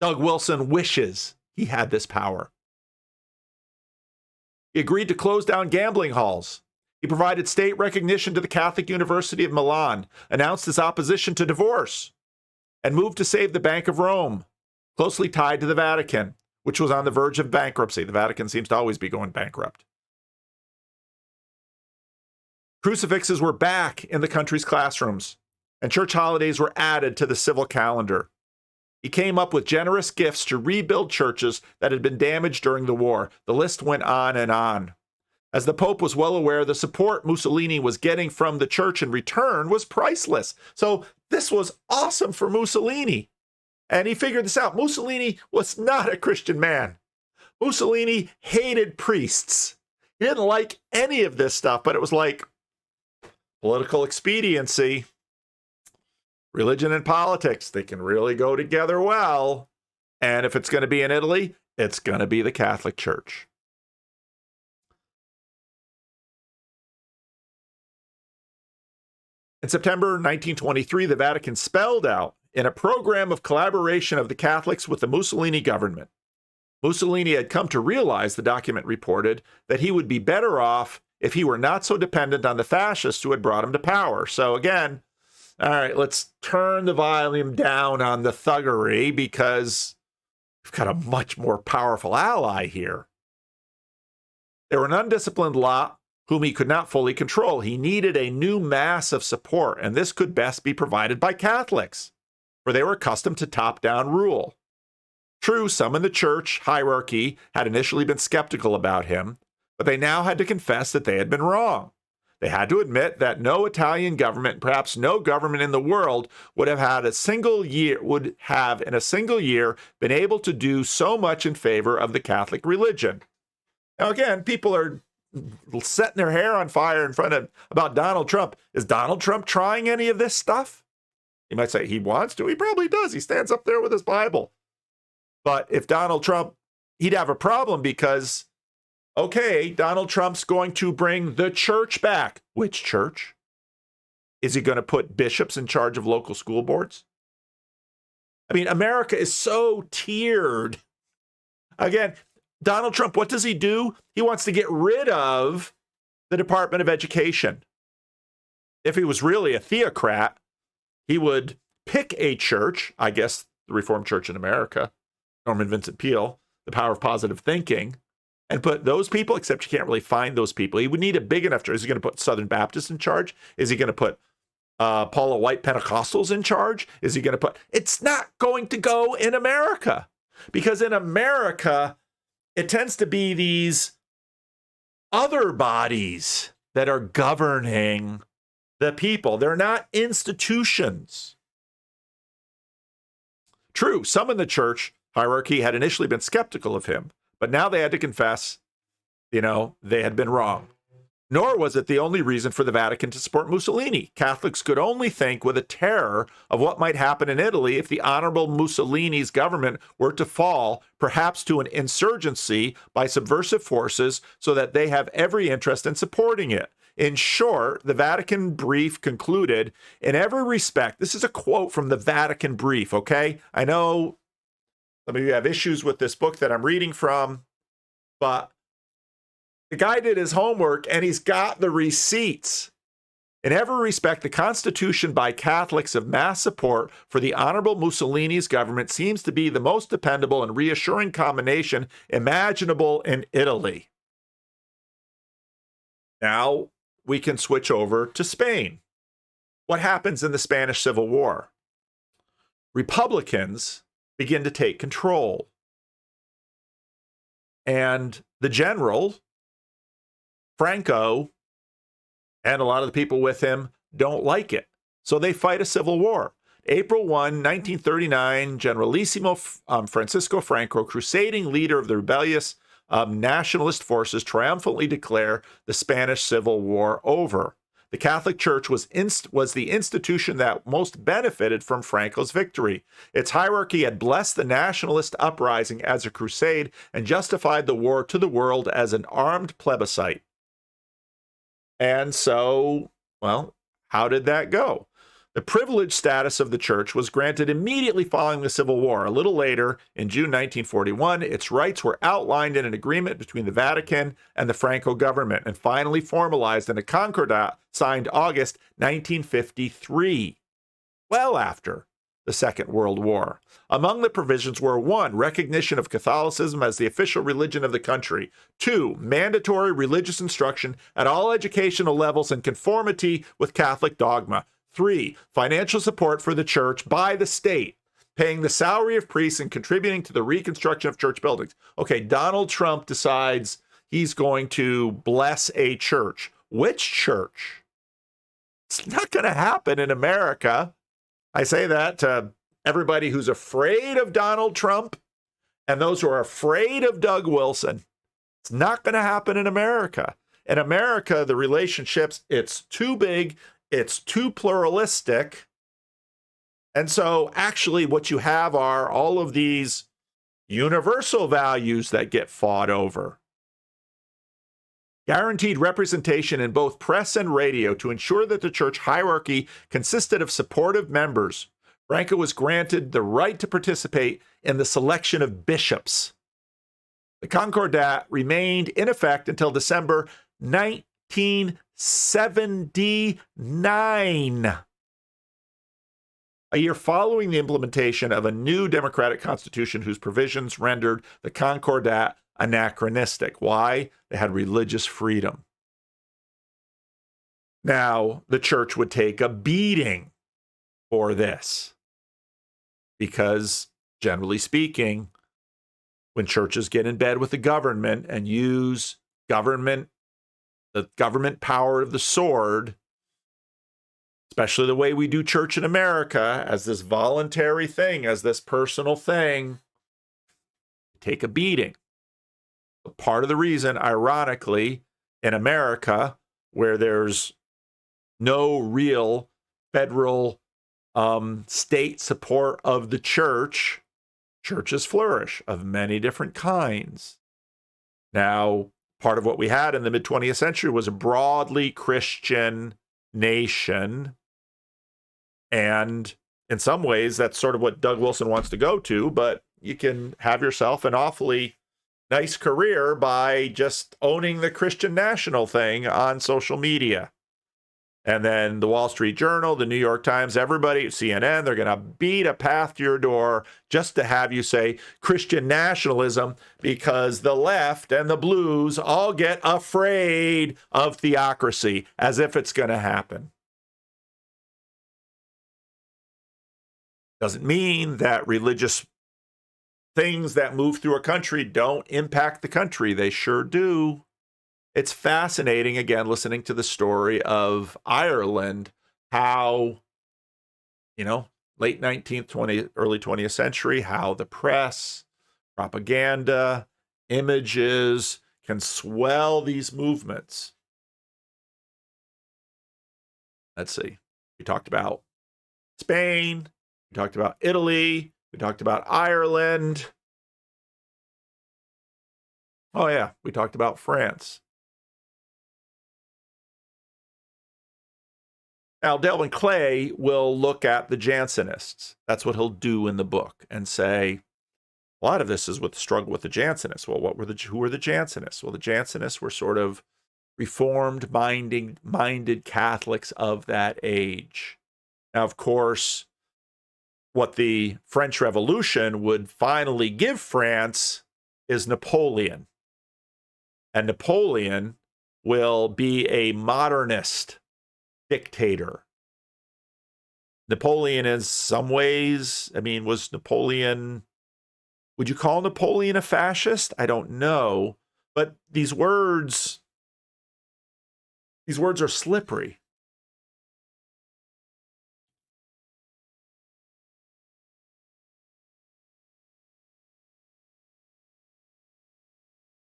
[SPEAKER 1] Doug Wilson wishes he had this power. He agreed to close down gambling halls. He provided state recognition to the Catholic University of Milan, announced his opposition to divorce, and moved to save the Bank of Rome, closely tied to the Vatican, which was on the verge of bankruptcy. The Vatican seems to always be going bankrupt. Crucifixes were back in the country's classrooms, and church holidays were added to the civil calendar. He came up with generous gifts to rebuild churches that had been damaged during the war. The list went on and on. As the Pope was well aware, the support Mussolini was getting from the church in return was priceless. So this was awesome for Mussolini. And he figured this out. Mussolini was not a Christian man. Mussolini hated priests. He didn't like any of this stuff, but it was like political expediency. Religion and politics, they can really go together well. And if it's going to be in Italy, it's going to be the Catholic Church. In September 1923, the Vatican spelled out in a program of collaboration of the Catholics with the Mussolini government. Mussolini had come to realize, the document reported, that he would be better off if he were not so dependent on the fascists who had brought him to power. So again, all right, let's turn the volume down on the thuggery because we've got a much more powerful ally here. They were an undisciplined lot whom he could not fully control. He needed a new mass of support, and this could best be provided by Catholics, for they were accustomed to top-down rule. True, some in the church hierarchy had initially been skeptical about him, but they now had to confess that they had been wrong. They had to admit that no Italian government, perhaps no government in the world, would have in a single year been able to do so much in favor of the Catholic religion. Now again, people are setting their hair on fire in front of about Donald Trump. Is Donald Trump trying any of this stuff? You might say he wants to. He probably does. He stands up there with his Bible. But if Donald Trump, he'd have a problem because, okay, Donald Trump's going to bring the church back. Which church? Is he going to put bishops in charge of local school boards? I mean, America is so tiered. Again, Donald Trump, what does he do? He wants to get rid of the Department of Education. If he was really a theocrat, he would pick a church, I guess the Reformed Church in America, Norman Vincent Peale, the power of positive thinking, and put those people, except you can't really find those people. He would need a big enough church. Is he going to put Southern Baptists in charge? Is he going to put Paula White Pentecostals in charge? Is he going to put... It's not going to go in America. Because in America, it tends to be these other bodies that are governing the people. They're not institutions. True, some in the church hierarchy had initially been skeptical of him, but now they had to confess, they had been wrong. Nor was it the only reason for the Vatican to support Mussolini. Catholics could only think with a terror of what might happen in Italy if the Honorable Mussolini's government were to fall, perhaps to an insurgency by subversive forces, so that they have every interest in supporting it. In short, the Vatican brief concluded, in every respect, this is a quote from the Vatican brief, okay? I know some of you have issues with this book that I'm reading from, but the guy did his homework and he's got the receipts. In every respect, the Constitution by Catholics of mass support for the Honorable Mussolini's government seems to be the most dependable and reassuring combination imaginable in Italy. Now we can switch over to Spain. What happens in the Spanish Civil War? Republicans begin to take control. And the general, Franco, and a lot of the people with him don't like it. So they fight a civil war. April 1, 1939, Generalissimo Francisco Franco, crusading leader of the rebellious nationalist forces, triumphantly declare the Spanish Civil War over. The Catholic Church was the institution that most benefited from Franco's victory. Its hierarchy had blessed the nationalist uprising as a crusade and justified the war to the world as an armed plebiscite. And so, well, how did that go? The privileged status of the church was granted immediately following the Civil War. A little later, in June 1941, its rights were outlined in an agreement between the Vatican and the Franco government and finally formalized in a concordat signed August 1953, well after the Second World War. Among the provisions were 1, recognition of Catholicism as the official religion of the country, 2, mandatory religious instruction at all educational levels in conformity with Catholic dogma, 3, financial support for the church by the state, paying the salary of priests and contributing to the reconstruction of church buildings. Okay, Donald Trump decides he's going to bless a church. Which church? It's not going to happen in America. I say that to everybody who's afraid of Donald Trump and those who are afraid of Doug Wilson. It's not going to happen in America. In America, the relationships, it's too big, it's too pluralistic. And so actually what you have are all of these universal values that get fought over. Guaranteed representation in both press and radio to ensure that the church hierarchy consisted of supportive members. Franco was granted the right to participate in the selection of bishops. The Concordat remained in effect until December 1979, a year following the implementation of a new democratic constitution whose provisions rendered the Concordat anachronistic. Why? They had religious freedom. Now, the church would take a beating for this because, generally speaking, when churches get in bed with the government and use the government power of the sword, especially the way we do church in America, as this voluntary thing, as this personal thing, take a beating. Part of the reason, ironically, in America, where there's no real federal state support of the church, churches flourish of many different kinds. Now, part of what we had in the mid-20th century was a broadly Christian nation. And in some ways, that's sort of what Doug Wilson wants to go to, but you can have yourself an awfully nice career by just owning the Christian national thing on social media. And then the Wall Street Journal, the New York Times, everybody, CNN, they're going to beat a path to your door just to have you say Christian nationalism, because the left and the blues all get afraid of theocracy as if it's going to happen. Doesn't mean that religious things that move through a country don't impact the country. They sure do. It's fascinating, again, listening to the story of Ireland, how, late 19th, 20th, early 20th century, how the press, propaganda, images can swell these movements. let's see, we talked about Spain, we talked about Italy, we talked about Ireland. Oh yeah, we talked about France. Now, Delvin Clay will look at the Jansenists. That's what he'll do in the book and say, a lot of this is with the struggle with the Jansenists. Well, who were the Jansenists? Well, the Jansenists were sort of reformed minded Catholics of that age. Now, of course, what the French Revolution would finally give France is Napoleon. And Napoleon will be a modernist dictator. Napoleon, in some ways, I mean, was Napoleon, would you call Napoleon a fascist? I don't know. But these words are slippery.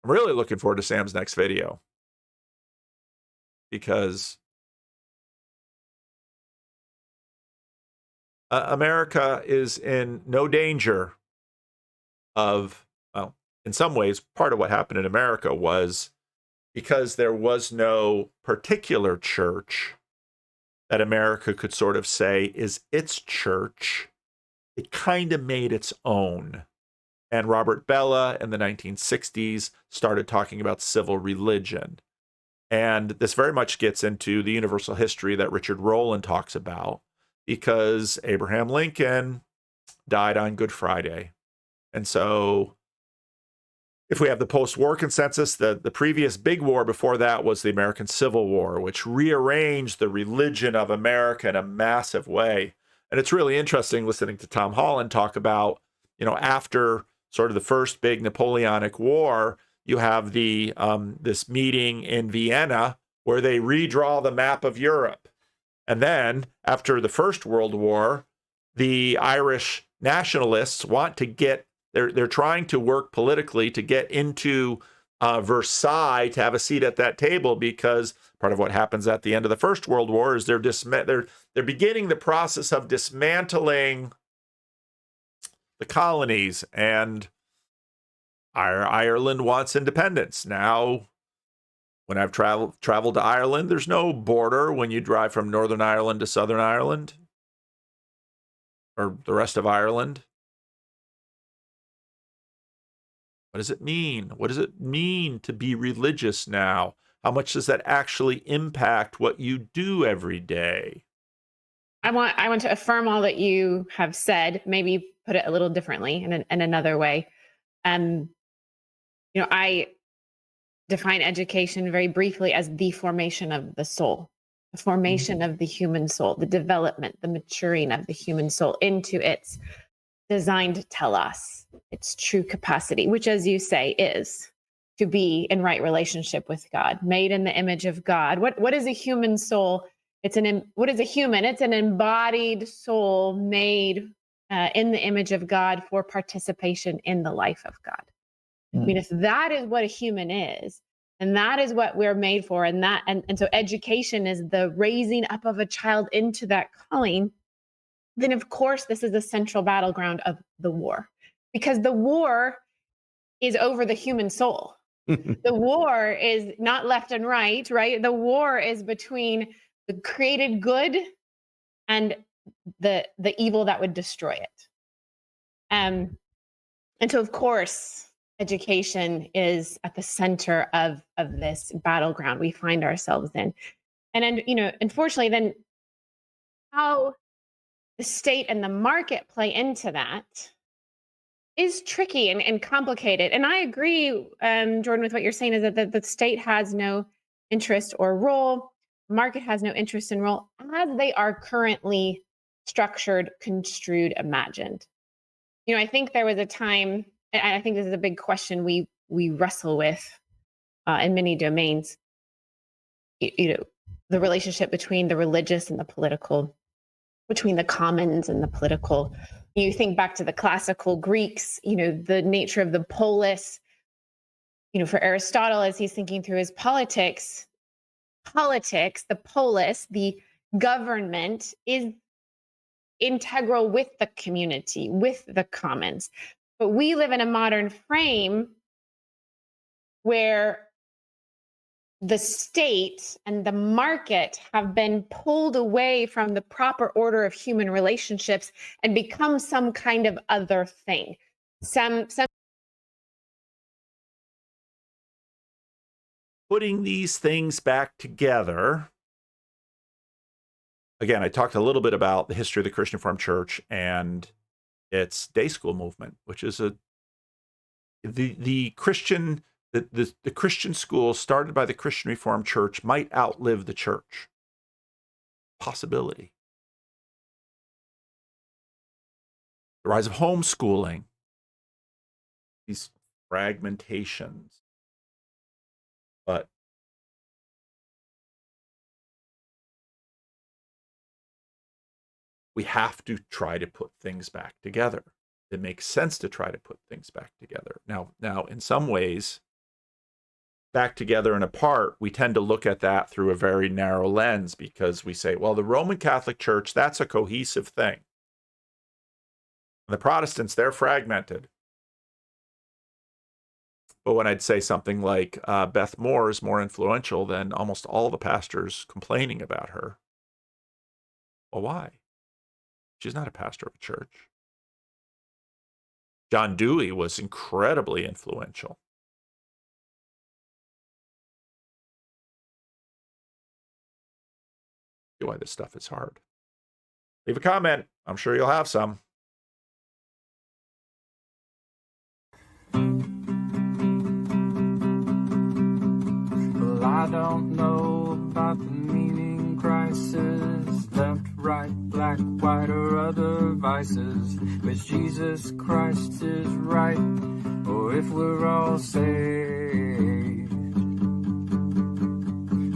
[SPEAKER 1] I'm really looking forward to Sam's next video, because America is in no danger of, well, in some ways, part of what happened in America was because there was no particular church that America could sort of say is its church. It kind of made its own. And Robert Bella in the 1960s started talking about civil religion. And this very much gets into the universal history that Richard Rowland talks about, because Abraham Lincoln died on Good Friday. And so if we have the post-war consensus, the previous big war before that was the American Civil War, which rearranged the religion of America in a massive way. And it's really interesting listening to Tom Holland talk about, after sort of the first big Napoleonic War, you have the this meeting in Vienna where they redraw the map of Europe. And then after the First World War, the Irish nationalists want to get, they're trying to work politically to get into Versailles to have a seat at that table, because part of what happens at the end of the First World War is they're beginning the process of dismantling the colonies, and Ireland wants independence. Now, when I've traveled to Ireland, there's no border when you drive from Northern Ireland to Southern Ireland or the rest of Ireland. What does it mean? What does it mean to be religious now? How much does that actually impact what you do every day?
[SPEAKER 16] I want to affirm all that you have said, maybe put it a little differently in another way. I define education very briefly as the formation of the soul, the formation of the human soul, the development, the maturing of the human soul into its designed telos, its true capacity, which, as you say, is to be in right relationship with God, made in the image of God. What is a human soul? What is a human? It's an embodied soul made in the image of God for participation in the life of God. I mean, if that is what a human is, and that is what we're made for, and so education is the raising up of a child into that calling, then of course this is the central battleground of the war, because the war is over the human soul. The war is not left and right? The war is between the created good and the evil that would destroy it. And so, of course, education is at the center of this battleground we find ourselves in. And then, unfortunately, then how the state and the market play into that is tricky and complicated. And I agree, Jordan, with what you're saying, is that the state has no interest or role, market has no interest and role, as they are currently structured, construed, imagined. I think there was a time, and I think this is a big question we wrestle with in many domains, the relationship between the religious and the political, between the commons and the political. You think back to the classical Greeks, the nature of the polis, for Aristotle, as he's thinking through his politics, the polis, the government is integral with the community, with the commons. But we live in a modern frame where the state and the market have been pulled away from the proper order of human relationships and become some kind of other thing. Some
[SPEAKER 1] Putting these things back together. Again, I talked a little bit about the history of the Christian Reformed Church and its day school movement, which is the Christian school started by the Christian Reformed Church might outlive the church. Possibility. The rise of homeschooling. These fragmentations. But we have to try to put things back together. It makes sense to try to put things back together. Now, in some ways, back together and apart, we tend to look at that through a very narrow lens because we say, well, the Roman Catholic Church, that's a cohesive thing. And the Protestants, they're fragmented. But when I'd say something like Beth Moore is more influential than almost all the pastors complaining about her, well, why? She's not a pastor of a church. John Dewey was incredibly influential. See why this stuff is hard. Leave a comment. I'm sure you'll have some.
[SPEAKER 17] Well, I don't know about the meaning crisis, left, right, black, white, or other vices, which Jesus Christ is right, or if we're all saved.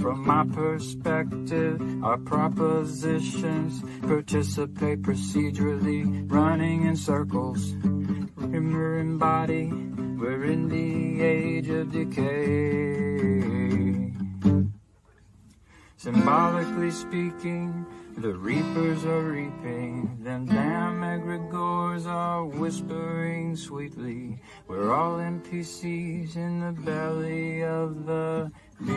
[SPEAKER 17] From my perspective, our propositions participate procedurally, running in circles. Remember in body, we're in the age of decay. Symbolically speaking, the reapers are reaping, them damn egregores are whispering sweetly. We're all NPCs in the belly of the beast.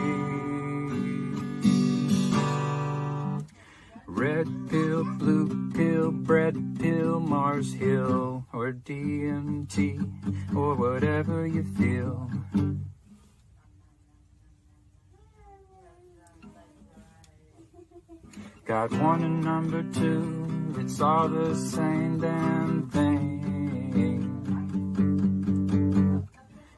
[SPEAKER 17] Red pill, blue pill, bread pill, Mars Hill, or DMT, or whatever you feel. Got one and number two, it's all the same damn thing.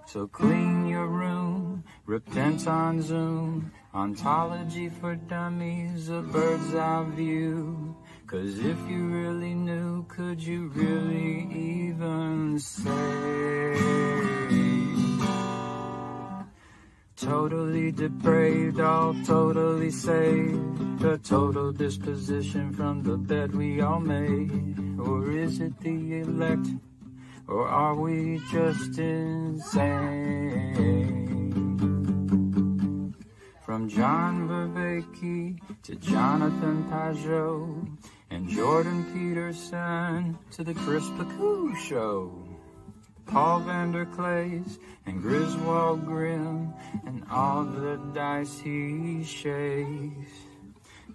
[SPEAKER 17] So clean your room, repent on Zoom, ontology for dummies, a bird's eye view. 'Cause if you really knew, could you really even say? Totally depraved, all totally saved, a total disposition from the bed we all made. Or is it the elect, or are we just insane? From John Vervaeke to Jonathan Pajot and Jordan Peterson to the Chris Pacou Show, Paul Vanderklays and Griswold Grimm and all the dice he shakes.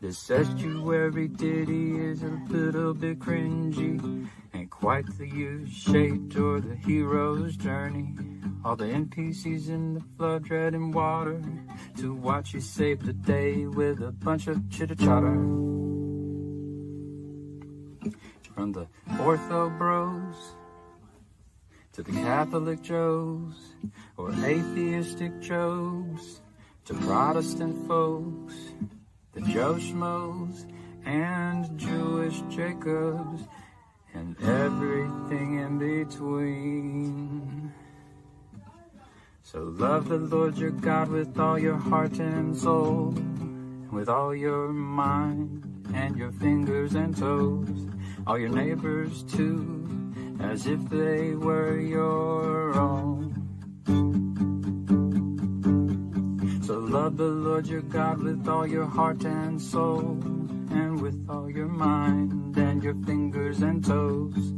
[SPEAKER 17] This estuary ditty is a little bit cringy, ain't quite the U-shaped or the hero's journey. All the NPCs in the flood treading water to watch you save the day with a bunch of chitter-chatter. From the ortho bros to the Catholic Joes, or atheistic Jobs, to Protestant folks, the Joe Schmoes, and Jewish Jacobs, and everything in between. So love the Lord your God with all your heart and soul, with all your mind and your fingers and toes, all your neighbors too, as if they were your own. So love the Lord your God with all your heart and soul, and with all your mind and your fingers and toes.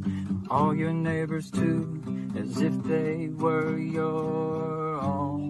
[SPEAKER 17] All your neighbors too, as if they were your own.